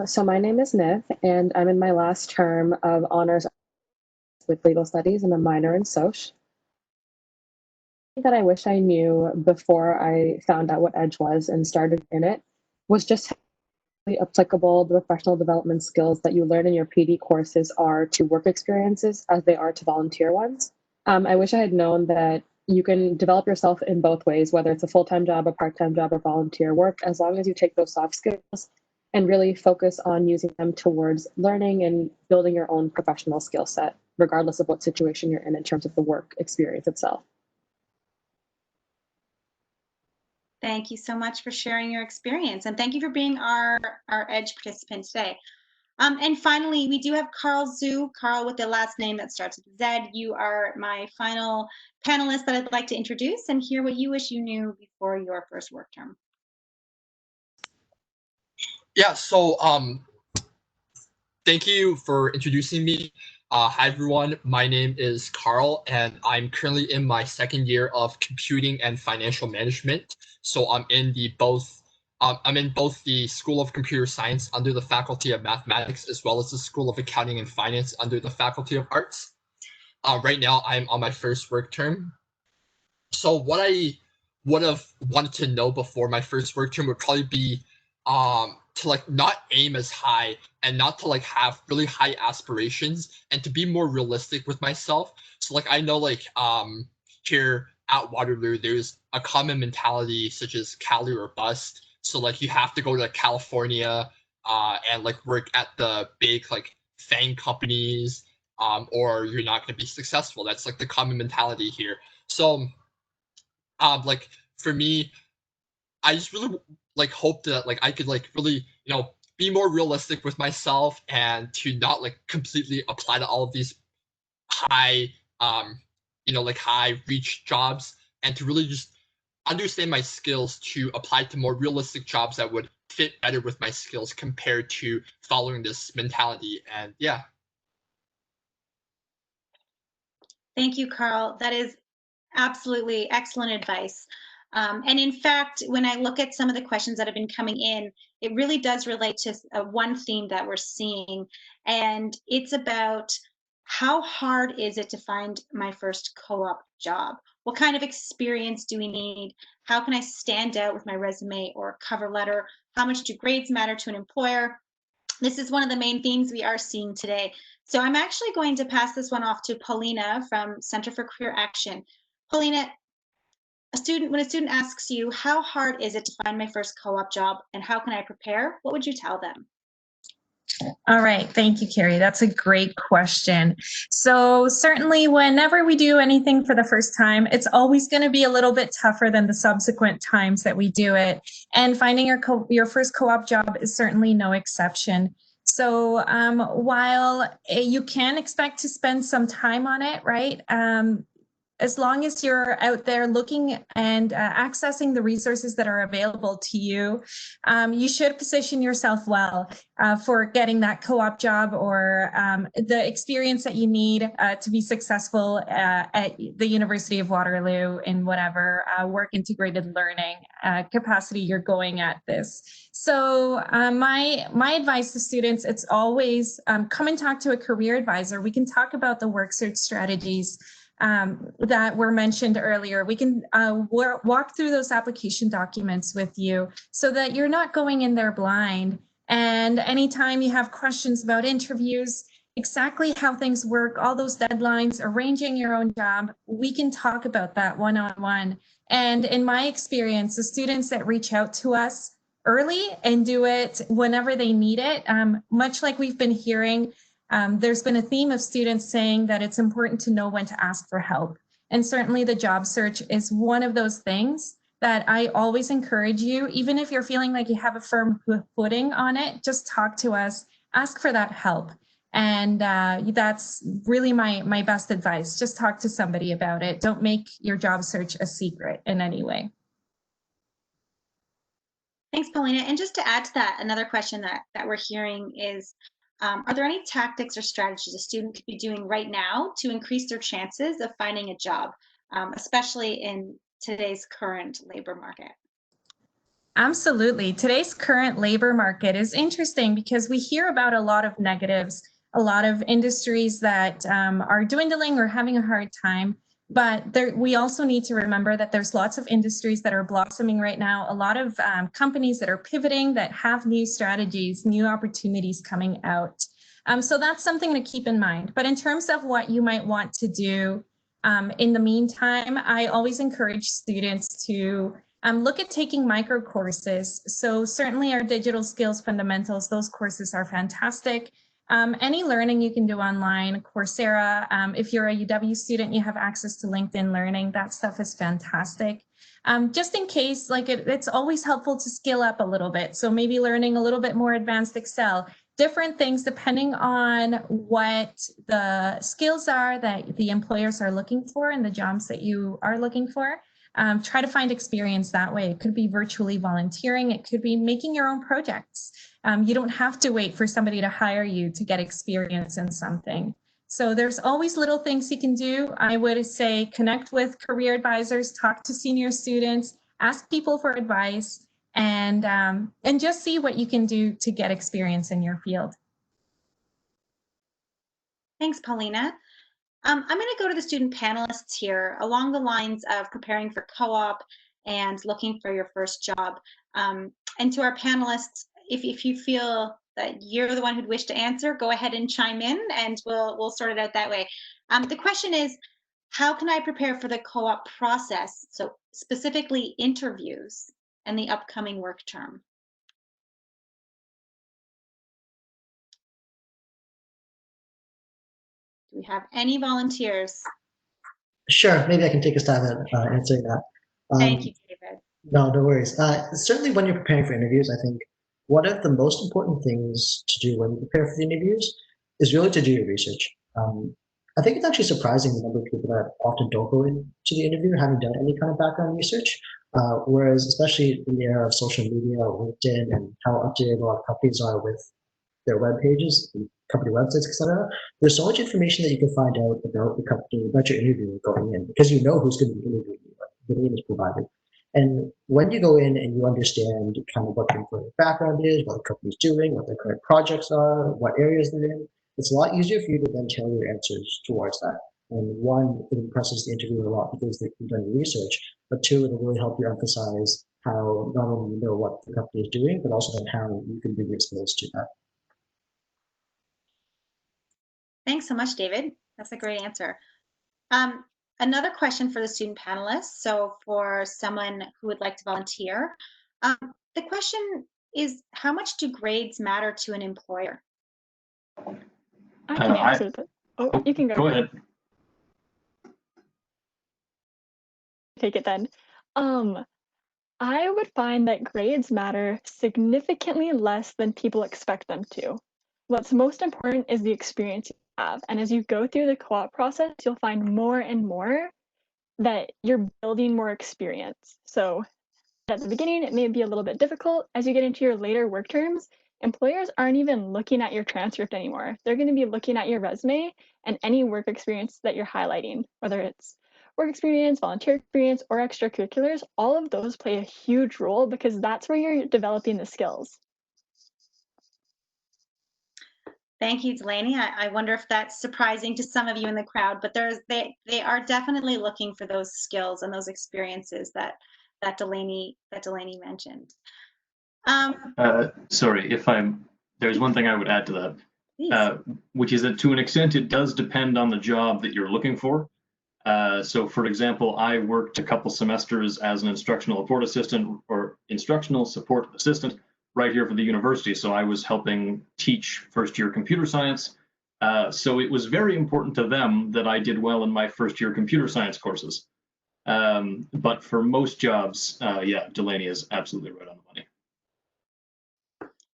so my name is Niv, and I'm in my last term of honors with legal studies and a minor in Soc. That I wish I knew before I found out what EDGE was and started in it was just applicable the professional development skills that you learn in your PD courses are to work experiences as they are to volunteer ones. I wish I had known that you can develop yourself in both ways, whether it's a full-time job, a part-time job, or volunteer work, as long as you take those soft skills and really focus on using them towards learning and building your own professional skill set, regardless of what situation you're in terms of the work experience itself. Thank you so much for sharing your experience, and thank you for being our EDGE participant today. And finally, we do have Carl Zhu. Carl with the last name that starts with Z. You are my final panelist that I'd like to introduce and hear what you wish you knew before your first work term. Yeah, so thank you for introducing me. Hi everyone, my name is Carl and I'm currently in my second year of computing and financial management. So I'm in both the School of Computer Science under the Faculty of Mathematics, as well as the School of Accounting and Finance under the Faculty of Arts. Right now I'm on my first work term. So what I would have wanted to know before my first work term would probably be to like not aim as high and not to like have really high aspirations and to be more realistic with myself. So like I know like here at Waterloo there's a common mentality such as Cali or bust. So like you have to go to California and like work at the big like FANG companies or you're not going to be successful. That's like the common mentality here. So like for me, I just really like hope that like I could like really be more realistic with myself and to not like completely apply to all of these high like high reach jobs and to really just understand my skills to apply to more realistic jobs that would fit better with my skills compared to following this mentality. And yeah. Thank you, Carl. That is absolutely excellent advice. And in fact, when I look at some of the questions that have been coming in, it really does relate to one theme that we're seeing, and it's about how hard is it to find my first co-op job? What kind of experience do we need? How can I stand out with my resume or cover letter? How much do grades matter to an employer? This is one of the main themes we are seeing today. So I'm actually going to pass this one off to Paulina from Center for Career Action. Paulina, when a student asks you, how hard is it to find my first co-op job and how can I prepare? What would you tell them? All right. Thank you, Carrie. That's a great question. So certainly whenever we do anything for the first time, it's always going to be a little bit tougher than the subsequent times that we do it. And finding your first co-op job is certainly no exception. So while you can expect to spend some time on it, right? As long as you're out there looking and accessing the resources that are available to you, you should position yourself well for getting that co-op job or the experience that you need to be successful at the University of Waterloo in whatever work integrated learning capacity you're going at this. So my advice to students, it's always come and talk to a career advisor. We can talk about the work search strategies that were mentioned earlier. We can walk through those application documents with you so that you're not going in there blind. And anytime you have questions about interviews, exactly how things work, all those deadlines, arranging your own job, we can talk about that one-on-one. And in my experience, the students that reach out to us early and do it whenever they need it, much like we've been hearing, there's been a theme of students saying that it's important to know when to ask for help. And certainly the job search is one of those things that I always encourage you, even if you're feeling like you have a firm footing on it, just talk to us, ask for that help. And that's really my best advice. Just talk to somebody about it. Don't make your job search a secret in any way. Thanks, Paulina. And just to add to that, another question that we're hearing is, are there any tactics or strategies a student could be doing right now to increase their chances of finding a job, especially in today's current labor market? Absolutely. Today's current labor market is interesting because we hear about a lot of negatives, a lot of industries that are dwindling or having a hard time. But we also need to remember that there's lots of industries that are blossoming right now, a lot of companies that are pivoting, that have new strategies, new opportunities coming out. So that's something to keep in mind. But in terms of what you might want to do in the meantime, I always encourage students to look at taking micro courses. So certainly our digital skills fundamentals, those courses are fantastic. Any learning you can do online, Coursera. If you're a UW student, you have access to LinkedIn Learning. That stuff is fantastic. Just in case, like it's always helpful to skill up a little bit. So maybe learning a little bit more advanced Excel, different things depending on what the skills are that the employers are looking for and the jobs that you are looking for. Try to find experience that way. It could be virtually volunteering. It could be making your own projects. You don't have to wait for somebody to hire you to get experience in something. So there's always little things you can do. I would say connect with career advisors, talk to senior students, ask people for advice, and just see what you can do to get experience in your field. Thanks, Paulina. I'm going to go to the student panelists here along the lines of preparing for co-op and looking for your first job. And to our panelists, if you feel that you're the one who'd wish to answer, go ahead and chime in and we'll sort it out that way. The question is, how can I prepare for the co-op process? So specifically interviews and the upcoming work term. Do we have any volunteers? Sure, maybe I can take a stab at answering that. Thank you, David. No worries. Certainly when you're preparing for interviews, I think one of the most important things to do when you prepare for the interviews is really to do your research. I think it's actually surprising the number of people that often don't go into the interview having done any kind of background research, whereas especially in the era of social media, LinkedIn, and how up to date a lot of companies are with their web pages, company websites, etc. There's so much information that you can find out about the company, about your interview going in, because you know who's going to be interviewing you. The name is provided. And when you go in and you understand kind of what the employee background is, what the company's doing, what their current projects are, what areas they're in, it's a lot easier for you to then tailor your answers towards that. And one, it impresses the interviewer a lot because they've done your research, but two, it'll really help you emphasize how not only you know what the company is doing, but also then how you can bring your skills to that. Thanks so much, David. That's a great answer. Another question for the student panelists. So for someone who would like to volunteer, the question is, how much do grades matter to an employer? I can answer that. Oh, you can go. Go ahead. Take it then. I would find that grades matter significantly less than people expect them to. What's most important is the experience you have. And as you go through the co-op process, you'll find more and more that you're building more experience. So at the beginning, it may be a little bit difficult. As you get into your later work terms, employers aren't even looking at your transcript anymore. They're going to be looking at your resume and any work experience that you're highlighting, whether it's work experience, volunteer experience, or extracurriculars. All of those play a huge role because that's where you're developing the skills. Thank you, Delaney. I wonder if that's surprising to some of you in the crowd, but they are definitely looking for those skills and those experiences that Delaney mentioned. Sorry, there's one thing I would add to that, which is that to an extent it does depend on the job that you're looking for. So for example, I worked a couple semesters as an instructional support assistant right here for the university. So I was helping teach first year computer science. So it was very important to them that I did well in my first year computer science courses. But for most jobs, yeah, Delaney is absolutely right on the money.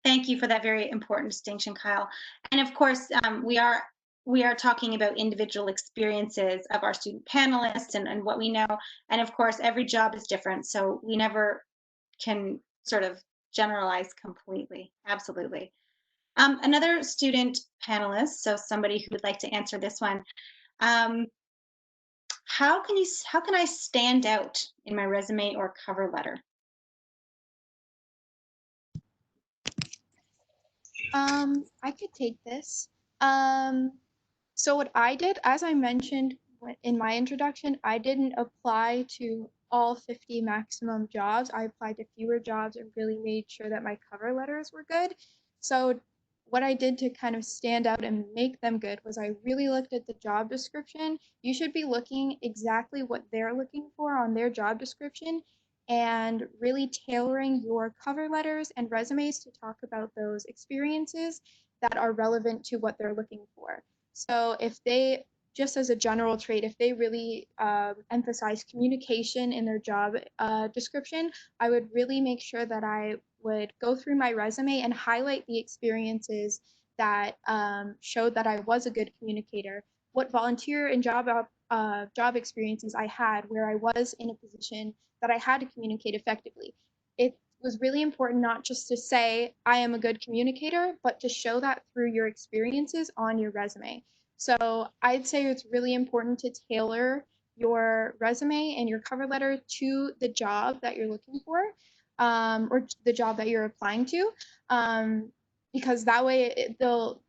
Thank you for that very important distinction, Kyle. And of course, we are talking about individual experiences of our student panelists and what we know. And of course, every job is different, so we never can sort of generalize completely. Absolutely. Another student panelist, so somebody who would like to answer this one. How can I stand out in my resume or cover letter? I could take this. So what I did, as I mentioned, in my introduction, I didn't apply to all 50 maximum jobs. I applied to fewer jobs and really made sure that my cover letters were good. So what I did to kind of stand out and make them good was I really looked at the job description. You should be looking exactly what they're looking for on their job description and really tailoring your cover letters and resumes to talk about those experiences that are relevant to what they're looking for. So if they, just as a general trait, if they really emphasize communication in their job description, I would really make sure that I would go through my resume and highlight the experiences that showed that I was a good communicator, what volunteer and job experiences I had where I was in a position that I had to communicate effectively. It was really important not just to say I am a good communicator, but to show that through your experiences on your resume. So I'd say it's really important to tailor your resume and your cover letter to the job that you're looking for, or the job that you're applying to, because that way they'll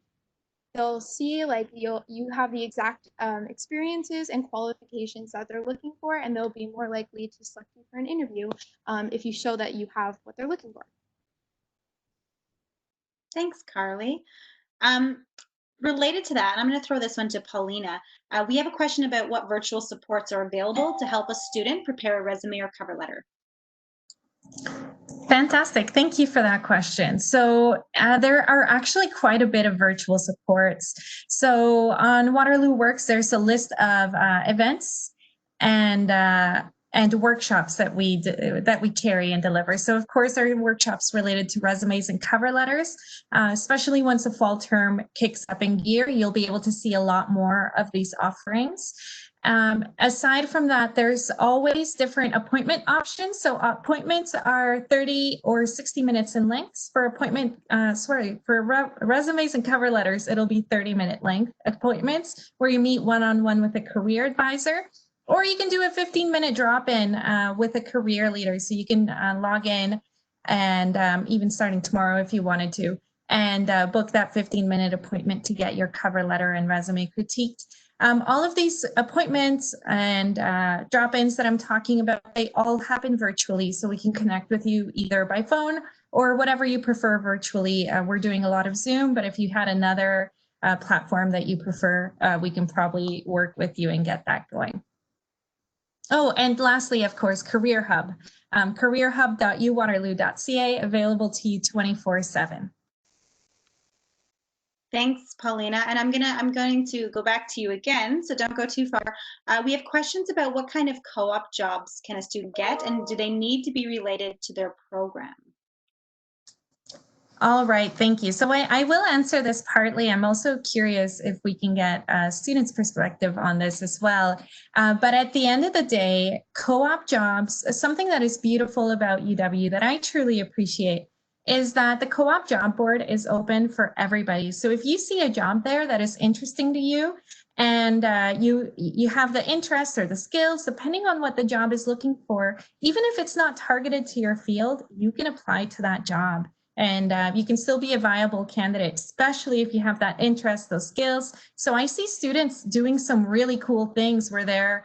see like you have the exact experiences and qualifications that they're looking for, and they'll be more likely to select you for an interview if you show that you have what they're looking for. Thanks, Carly. Related to that, I'm going to throw this one to Paulina. We have a question about what virtual supports are available to help a student prepare a resume or cover letter. Fantastic. Thank you for that question. So there are actually quite a bit of virtual supports. So on Waterloo Works, there's a list of events and workshops that we carry and deliver. So of course, there are workshops related to resumes and cover letters, especially once the fall term kicks up in gear. You'll be able to see a lot more of these offerings. Aside from that, there's always different appointment options. So appointments are 30 or 60 minutes in length. For resumes and cover letters, it'll be 30-minute length appointments where you meet one-on-one with a career advisor, or you can do a 15-minute drop-in with a career leader. So you can log in and even starting tomorrow if you wanted to, and book that 15-minute appointment to get your cover letter and resume critiqued. All of these appointments and drop-ins that I'm talking about, they all happen virtually, so we can connect with you either by phone or whatever you prefer virtually. We're doing a lot of Zoom, but if you had another platform that you prefer, we can probably work with you and get that going. Oh, and lastly, of course, Career Hub. careerhub.uwaterloo.ca, available to you 24/7. Thanks, Paulina. And I'm going to go back to you again, so don't go too far. We have questions about what kind of co-op jobs can a student get, and do they need to be related to their program? All right, thank you. So I will answer this partly. I'm also curious if we can get a student's perspective on this as well. But at the end of the day, co-op jobs, something that is beautiful about UW that I truly appreciate is that the co-op job board is open for everybody. So if you see a job there that is interesting to you, and you have the interest or the skills, depending on what the job is looking for, even if it's not targeted to your field, you can apply to that job. And you can still be a viable candidate, especially if you have that interest, those skills. So I see students doing some really cool things where they're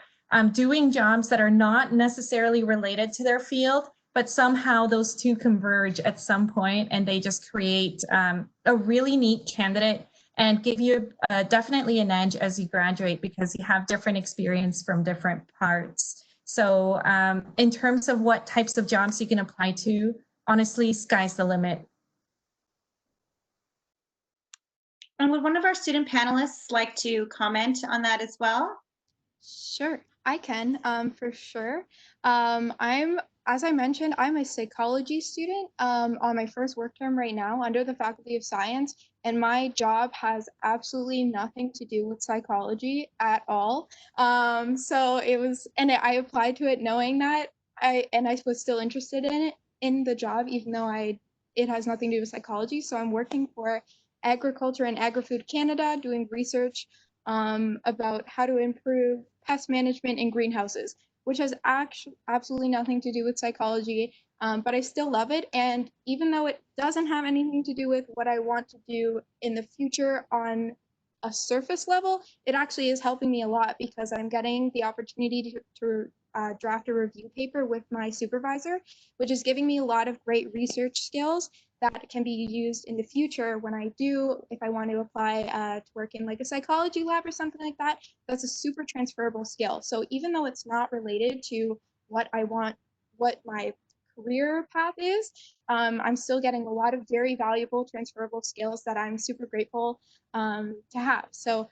doing jobs that are not necessarily related to their field, but somehow those two converge at some point, and they just create a really neat candidate and give you definitely an edge as you graduate, because you have different experience from different parts. So in terms of what types of jobs you can apply to, honestly, sky's the limit. And would one of our student panelists like to comment on that as well? Sure, I can, for sure. As I mentioned, I'm a psychology student on my first work term right now under the Faculty of Science, and my job has absolutely nothing to do with psychology at all. So it was, and I applied to it knowing that I was still interested in the job, even though it has nothing to do with psychology. So I'm working for Agriculture and Agri-Food Canada, doing research about how to improve pest management in greenhouses, which has absolutely nothing to do with psychology, but I still love it. And even though it doesn't have anything to do with what I want to do in the future on a surface level, it actually is helping me a lot because I'm getting the opportunity to draft a review paper with my supervisor, which is giving me a lot of great research skills that can be used in the future when if I want to apply to work in like a psychology lab or something like that. That's a super transferable skill. So even though it's not related to what I want, what my career path is, I'm still getting a lot of very valuable transferable skills that I'm super grateful to have. So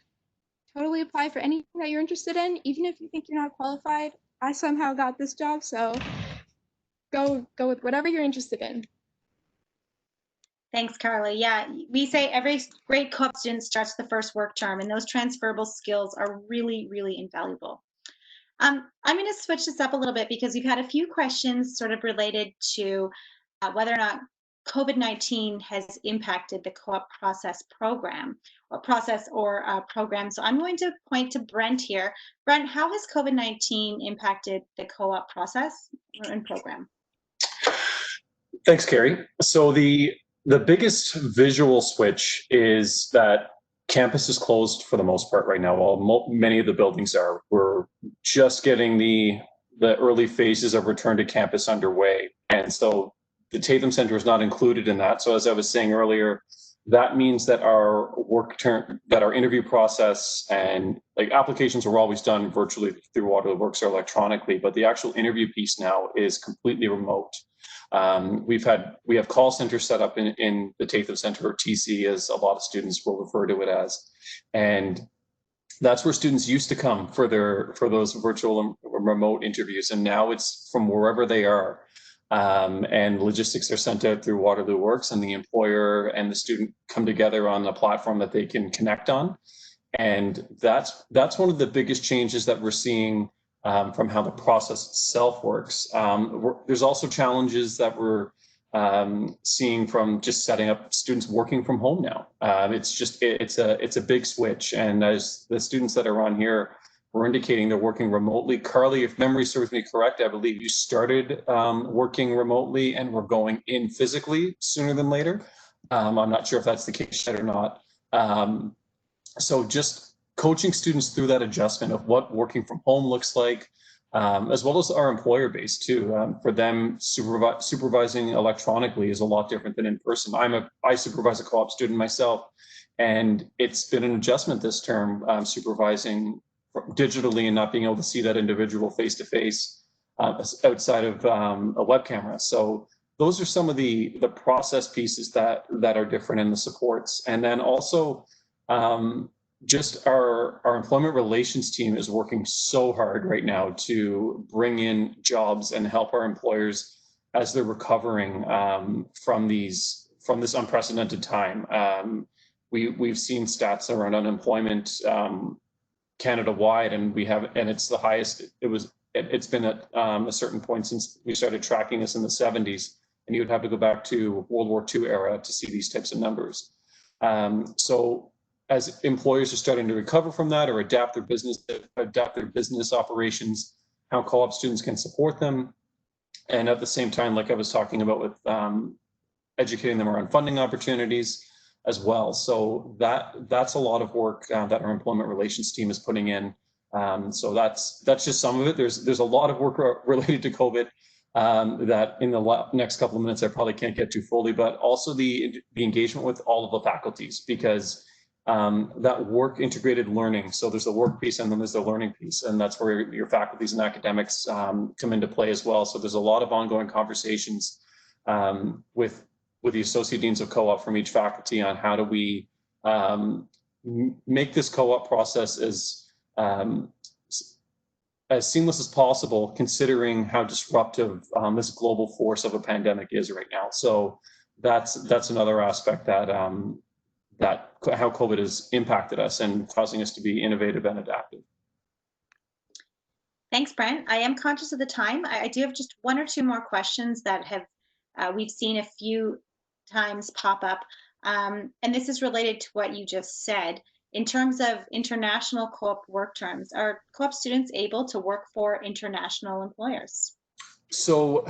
totally apply for anything that you're interested in, even if you think you're not qualified. I somehow got this job, so go with whatever you're interested in. Thanks, Carly. Yeah, we say every great co-op student starts the first work term, and those transferable skills are really, really invaluable. I'm going to switch this up a little bit because we've had a few questions sort of related to whether or not COVID-19 has impacted the co-op process program or program. So I'm going to point to Brent here. Brent, how has COVID-19 impacted the co-op process and program? Thanks, Carrie. So the biggest visual switch is that campus is closed for the most part right now. While many of the buildings are, we're just getting the early phases of return to campus underway, and so the Tatham Center is not included in that. So as I was saying earlier, that means that our interview process and like applications were always done virtually through Waterloo Works or electronically, but the actual interview piece now is completely remote. We have call centers set up in the Tatham Center, or TC, as a lot of students will refer to it as, and that's where students used to come for those virtual and remote interviews, and now it's from wherever they are. And logistics are sent out through Waterloo Works, and the employer and the student come together on a platform that they can connect on. And that's one of the biggest changes that we're seeing from how the process itself works. There's also challenges that we're seeing from just setting up students working from home now. It's a big switch, and as the students that are on here were indicating, they're working remotely. Carly, if memory serves me correct, I believe you started working remotely and were going in physically sooner than later. I'm not sure if that's the case yet or not. So just coaching students through that adjustment of what working from home looks like, as well as our employer base too. For them, supervising electronically is a lot different than in person. I supervise a co-op student myself, and it's been an adjustment this term, supervising digitally and not being able to see that individual face to face outside of a web camera. So those are some of the process pieces that are different in the supports. And then also just our employment relations team is working so hard right now to bring in jobs and help our employers as they're recovering from this unprecedented time. We've seen stats around unemployment Canada-wide, and it's the highest. It's been at a certain point since we started tracking this in the 70s, and you would have to go back to World War II era to see these types of numbers. So as employers are starting to recover from that or adapt their business operations, how co-op students can support them, and at the same time, like I was talking about with educating them around funding opportunities as well. So that's a lot of work that our employment relations team is putting in. So that's just some of it. There's a lot of work related to COVID that in the next couple of minutes I probably can't get to fully, but also the engagement with all of the faculties, because that work integrated learning. So there's the work piece and then there's the learning piece, and that's where your faculties and academics come into play as well. So there's a lot of ongoing conversations with the associate deans of co-op from each faculty on how do we make this co-op process as seamless as possible, considering how disruptive this global force of a pandemic is right now. So that's another aspect that how COVID has impacted us and causing us to be innovative and adaptive. Thanks, Brent. I am conscious of the time. I do have just one or two more questions that have we've seen a few times pop up. And this is related to what you just said. In terms of international co-op work terms, are co-op students able to work for international employers? So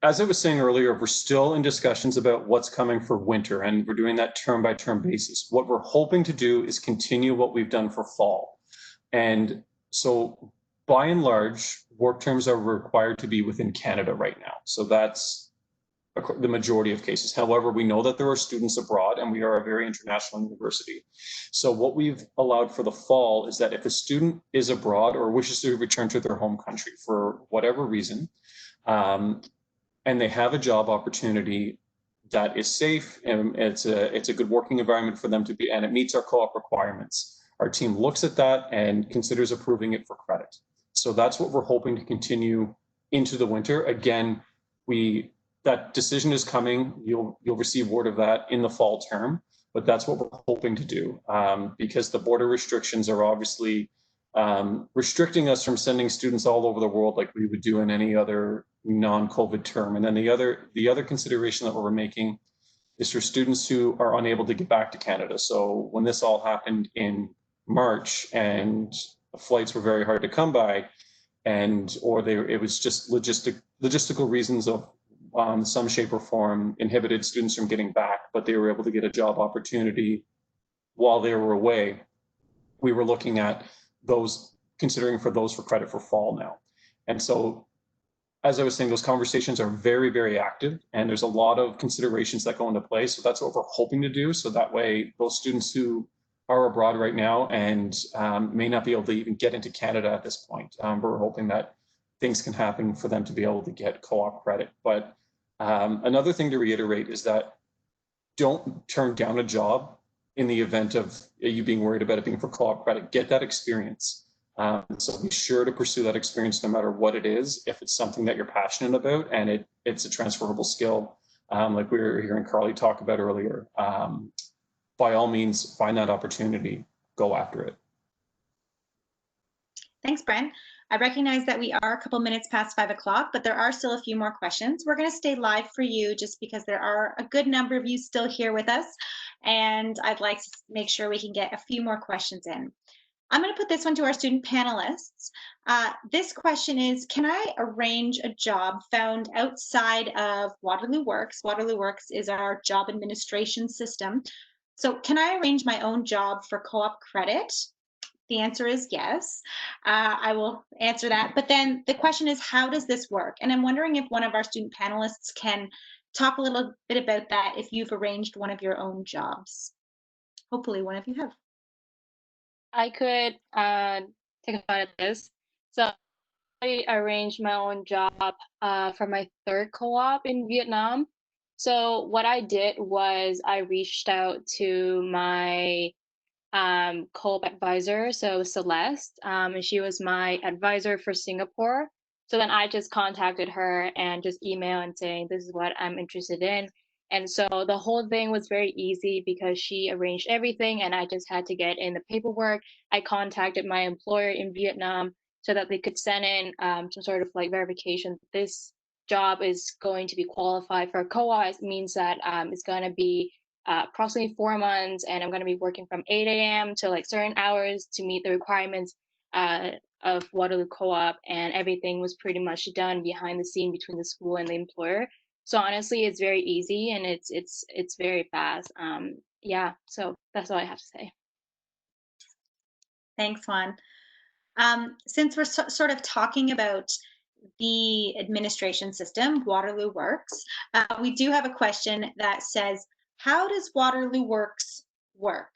as I was saying earlier, we're still in discussions about what's coming for winter, and we're doing that term by term basis. What we're hoping to do is continue what we've done for fall. And so by and large, work terms are required to be within Canada right now. So that's the majority of cases. However, we know that there are students abroad, and we are a very international university. So what we've allowed for the fall is that if a student is abroad or wishes to return to their home country for whatever reason, and they have a job opportunity that is safe and it's a good working environment for them to be, and it meets our co-op requirements, our team looks at that and considers approving it for credit. So that's what we're hoping to continue into the winter. Again, that decision is coming. You'll receive word of that in the fall term, but that's what we're hoping to do, because the border restrictions are obviously restricting us from sending students all over the world like we would do in any other non-COVID term. And then the other consideration that we're making is for students who are unable to get back to Canada. So when this all happened in March and the flights were very hard to come by, it was just logistical reasons of some shape or form inhibited students from getting back, but they were able to get a job opportunity while they were away. We were looking at considering for those for credit for fall now. And so, as I was saying, those conversations are very, very active, and there's a lot of considerations that go into play. So that's what we're hoping to do. So that way, those students who are abroad right now and may not be able to even get into Canada at this point, we're hoping that things can happen for them to be able to get co-op credit. But another thing to reiterate is that don't turn down a job in the event of you being worried about it being for co-op credit. Get that experience. So be sure to pursue that experience no matter what it is, if it's something that you're passionate about and it's a transferable skill, like we were hearing Carly talk about earlier. By all means, find that opportunity, go after it. Thanks, Brent. I recognize that we are a couple minutes past 5 o'clock, but there are still a few more questions. We're going to stay live for you just because there are a good number of you still here with us, and I'd like to make sure we can get a few more questions in. I'm going to put this one to our student panelists. This question is, can I arrange a job found outside of Waterloo Works? Waterloo Works is our job administration system. So can I arrange my own job for co-op credit? The answer is yes. I will answer that. But then the question is, how does this work? And I'm wondering if one of our student panelists can talk a little bit about that if you've arranged one of your own jobs. Hopefully one of you have. I could take a shot at this. So I arranged my own job for my third co-op in Vietnam. So what I did was I reached out to my co-op advisor, so Celeste, and she was my advisor for Singapore. So then I just contacted her and just email and saying, this is what I'm interested in. And so the whole thing was very easy because she arranged everything and I just had to get in the paperwork. I contacted my employer in Vietnam so that they could send in some sort of like verification. This job is going to be qualified for a co-op. It means that it's going to be approximately 4 months, and I'm going to be working from 8 a.m. to like certain hours to meet the requirements of Waterloo Co-op, and everything was pretty much done behind the scene between the school and the employer. So honestly, it's very easy and it's very fast. Yeah, so that's all I have to say. Thanks, Juan. Since we're sort of talking about the administration system, Waterloo Works, we do have a question that says, how does Waterloo Works work?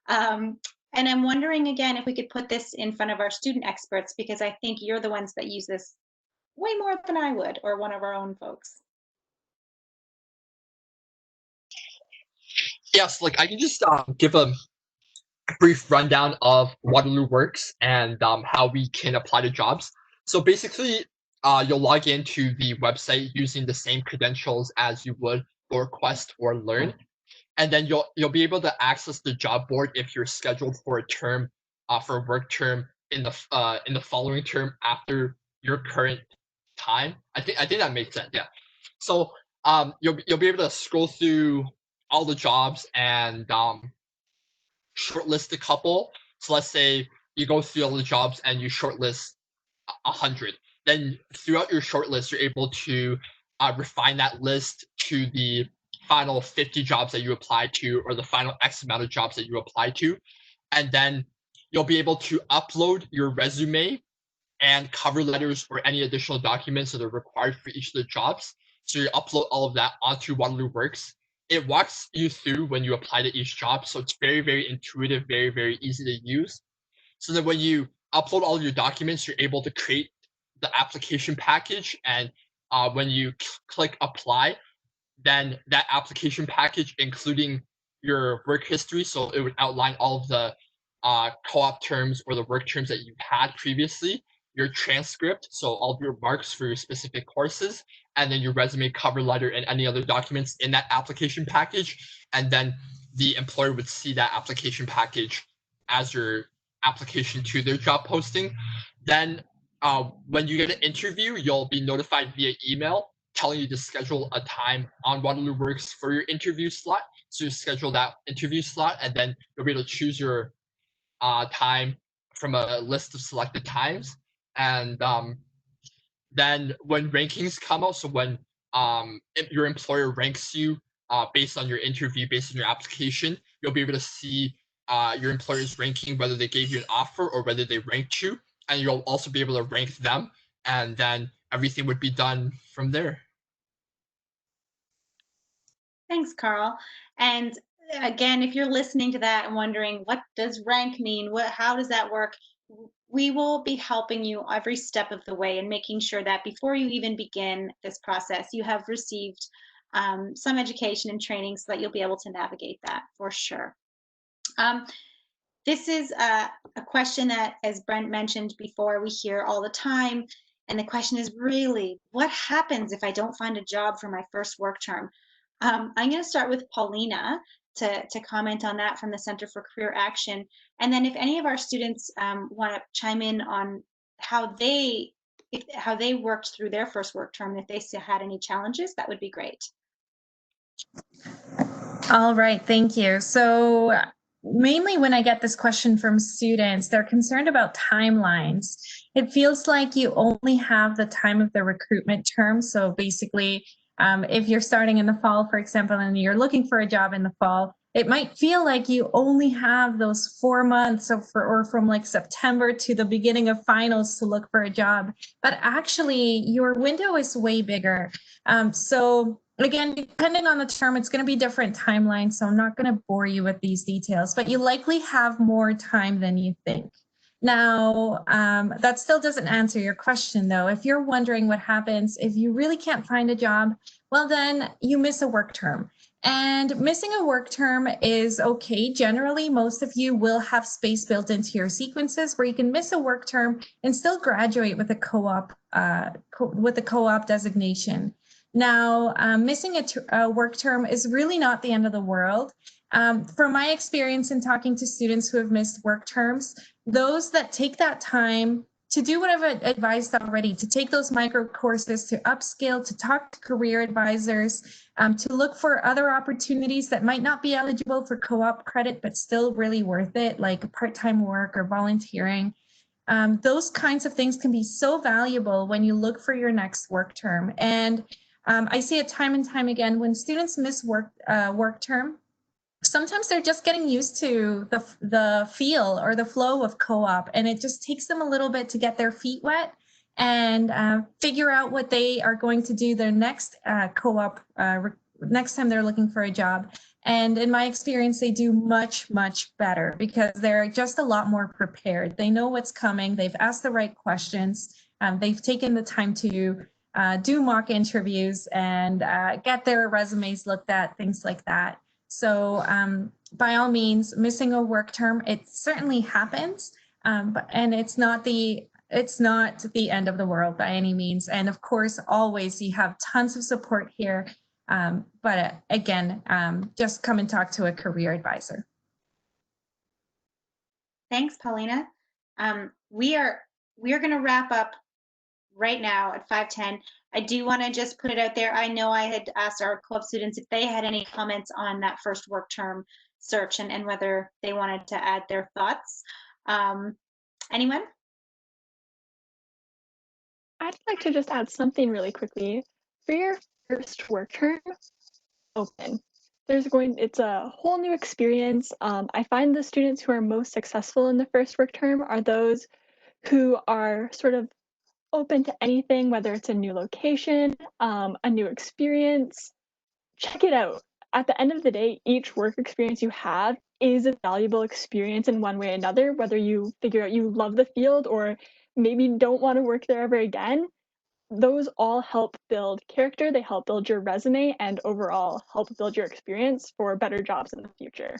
And I'm wondering again if we could put this in front of our student experts, because I think you're the ones that use this way more than I would, or one of our own folks. Yes, like I can just give a brief rundown of Waterloo Works and how we can apply to jobs. So basically, you'll log into the website using the same credentials as you would for Quest or Learn, and then you'll be able to access the job board if you're scheduled for a term, for a work term in the following term after your current time. I think that makes sense. Yeah. So you'll be able to scroll through all the jobs and shortlist a couple. So let's say you go through all the jobs and you shortlist 100. then throughout your shortlist, you're able to refine that list to the final 50 jobs that you apply to, or the final X amount of jobs that you apply to. And then you'll be able to upload your resume and cover letters or any additional documents that are required for each of the jobs. So you upload all of that onto Waterloo Works. It walks you through when you apply to each job. So it's very, very intuitive, very, very easy to use. So that when you upload all your documents, you're able to create the application package. And when you click apply, then that application package, including your work history, so it would outline all of the co-op terms or the work terms that you had previously, your transcript, so all of your marks for your specific courses, and then your resume, cover letter, and any other documents in that application package. And then the employer would see that application package as your application to their job posting. Then when you get an interview, you'll be notified via email telling you to schedule a time on Waterloo Works for your interview slot. So you schedule that interview slot, and then you'll be able to choose your time from a list of selected times. And then when rankings come out, so when your employer ranks you based on your interview, based on your application, you'll be able to see your employer's ranking, whether they gave you an offer or whether they ranked you. And you'll also be able to rank them. And then everything would be done from there. Thanks, Carl. And again, if you're listening to that and wondering, what does rank mean? How does that work? We will be helping you every step of the way and making sure that before you even begin this process, you have received some education and training so that you'll be able to navigate that for sure. This is a question that, as Brent mentioned before, we hear all the time. And the question is really, what happens if I don't find a job for my first work term? I'm going to start with Paulina to comment on that from the Center for Career Action. And then if any of our students want to chime in on how they worked through their first work term, if they still had any challenges, that would be great. All right, thank you. So mainly when I get this question from students, they're concerned about timelines. It feels like you only have the time of the recruitment term. So basically, if you're starting in the fall, for example, and you're looking for a job in the fall, it might feel like you only have those 4 months or from like September to the beginning of finals to look for a job. But actually, your window is way bigger. So again, depending on the term, it's going to be different timelines. So I'm not going to bore you with these details, but you likely have more time than you think. Now, that still doesn't answer your question, though. If you're wondering what happens if you really can't find a job, well, then you miss a work term. And missing a work term is okay. Generally, most of you will have space built into your sequences where you can miss a work term and still graduate with a co-op designation. Now, missing a work term is really not the end of the world. From my experience in talking to students who have missed work terms, those that take that time to do what I've advised already, to take those micro courses, to upskill, to talk to career advisors, to look for other opportunities that might not be eligible for co-op credit, but still really worth it, like part-time work or volunteering. Those kinds of things can be so valuable when you look for your next work term. And I see it time and time again when students miss work term. Sometimes they're just getting used to the feel or the flow of co-op, and it just takes them a little bit to get their feet wet and figure out what they are going to do their next co-op next time they're looking for a job. And in my experience, they do much, much better because they're just a lot more prepared. They know what's coming. They've asked the right questions. They've taken the time to do mock interviews and get their resumes looked at, things like that. So by all means, missing a work term, it certainly happens, and it's not the end of the world by any means. And of course, always you have tons of support here. But again, just come and talk to a career advisor. Thanks, Paulina. We are going to wrap up right now at 5:10. I do want to just put it out there. I know I had asked our co-op students if they had any comments on that first work term search and whether they wanted to add their thoughts. Anyone? I'd like to just add something really quickly. For your first work term, open. It's a whole new experience. I find the students who are most successful in the first work term are those who are sort of open to anything, whether it's a new location, a new experience. Check it out. At the end of the day, each work experience you have is a valuable experience in one way or another, whether you figure out you love the field or maybe don't want to work there ever again. Those all help build character, they help build your resume, and overall help build your experience for better jobs in the future.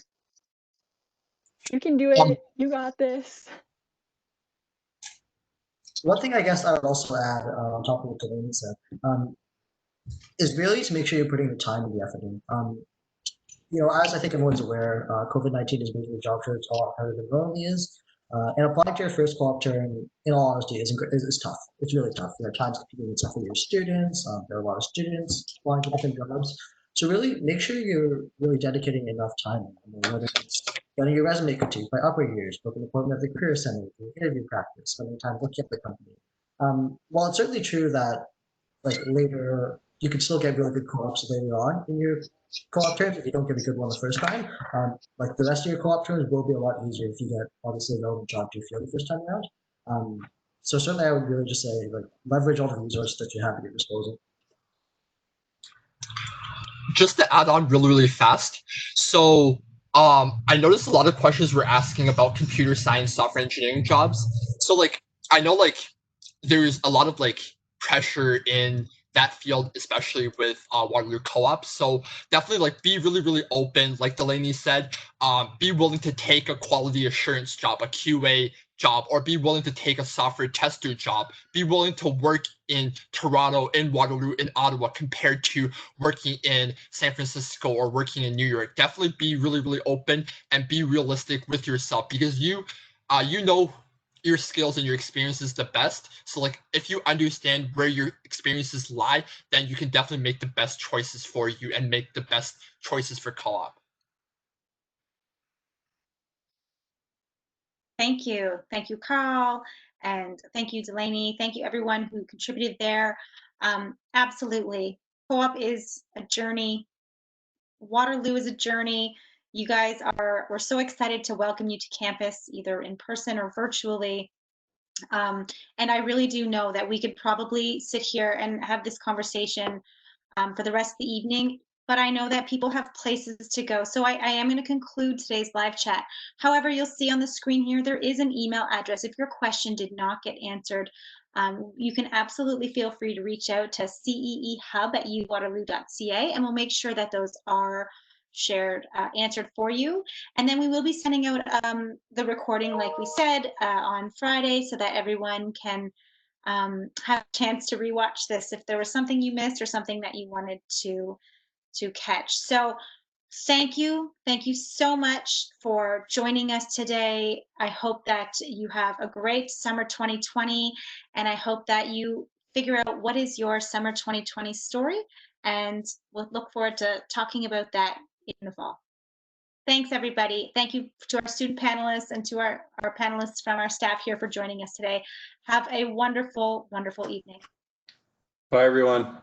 You can do it. You got this. One thing I guess I would also add on top of what Delaney said is really to make sure you're putting the time and the effort in. As I think everyone's aware, COVID-19 is making the job search a lot harder than it normally is. And applying to your first co-op term, in all honesty, is tough. It's really tough. There are times competing with some of your students. There are a lot of students applying to different jobs. So really make sure you're really dedicating enough time. Whether it's getting your resume critiqued by upper years, booking an appointment at the career center, doing interview practice, spending time looking at the company. While it's certainly true that later you can still get really good co-ops later on in your co-op terms if you don't get a good one the first time. The rest of your co-op terms will be a lot easier if you get obviously a relevant job to your field the first time around. So certainly I would really just say leverage all the resources that you have at your disposal. Just to add on really fast. So I noticed a lot of questions were asking about computer science, software engineering jobs. So I know there's a lot of pressure in that field, especially with Waterloo co-op. So definitely be really open. Like Delaney said, be willing to take a quality assurance job, a QA job, or be willing to take a software tester job. Be willing to work in Toronto, in Waterloo, in Ottawa, compared to working in San Francisco or working in New York. Definitely be really open and be realistic with yourself, because you know your skills and your experiences the best. So if you understand where your experiences lie, then you can definitely make the best choices for you and make the best choices for co-op. Thank you, Carl, and thank you, Delaney. Thank you, everyone who contributed there. Absolutely, co-op is a journey. Waterloo is a journey. You guys we're so excited to welcome you to campus, either in person or virtually. And I really do know that we could probably sit here and have this conversation for the rest of the evening, but I know that people have places to go. So I am going to conclude today's live chat. However, you'll see on the screen here, there is an email address. If your question did not get answered, you can absolutely feel free to reach out to ceehub@uwaterloo.ca, and we'll make sure that those are shared, answered for you. And then we will be sending out the recording, like we said, on Friday, so that everyone can have a chance to rewatch this if there was something you missed or something that you wanted to catch. So thank you so much for joining us today. I hope that you have a great summer 2020, and I hope that you figure out what is your summer 2020 story, and we'll look forward to talking about that in the fall. Thanks, everybody. Thank you to our student panelists and to our panelists from our staff here for joining us today. Have a wonderful evening. Bye, everyone.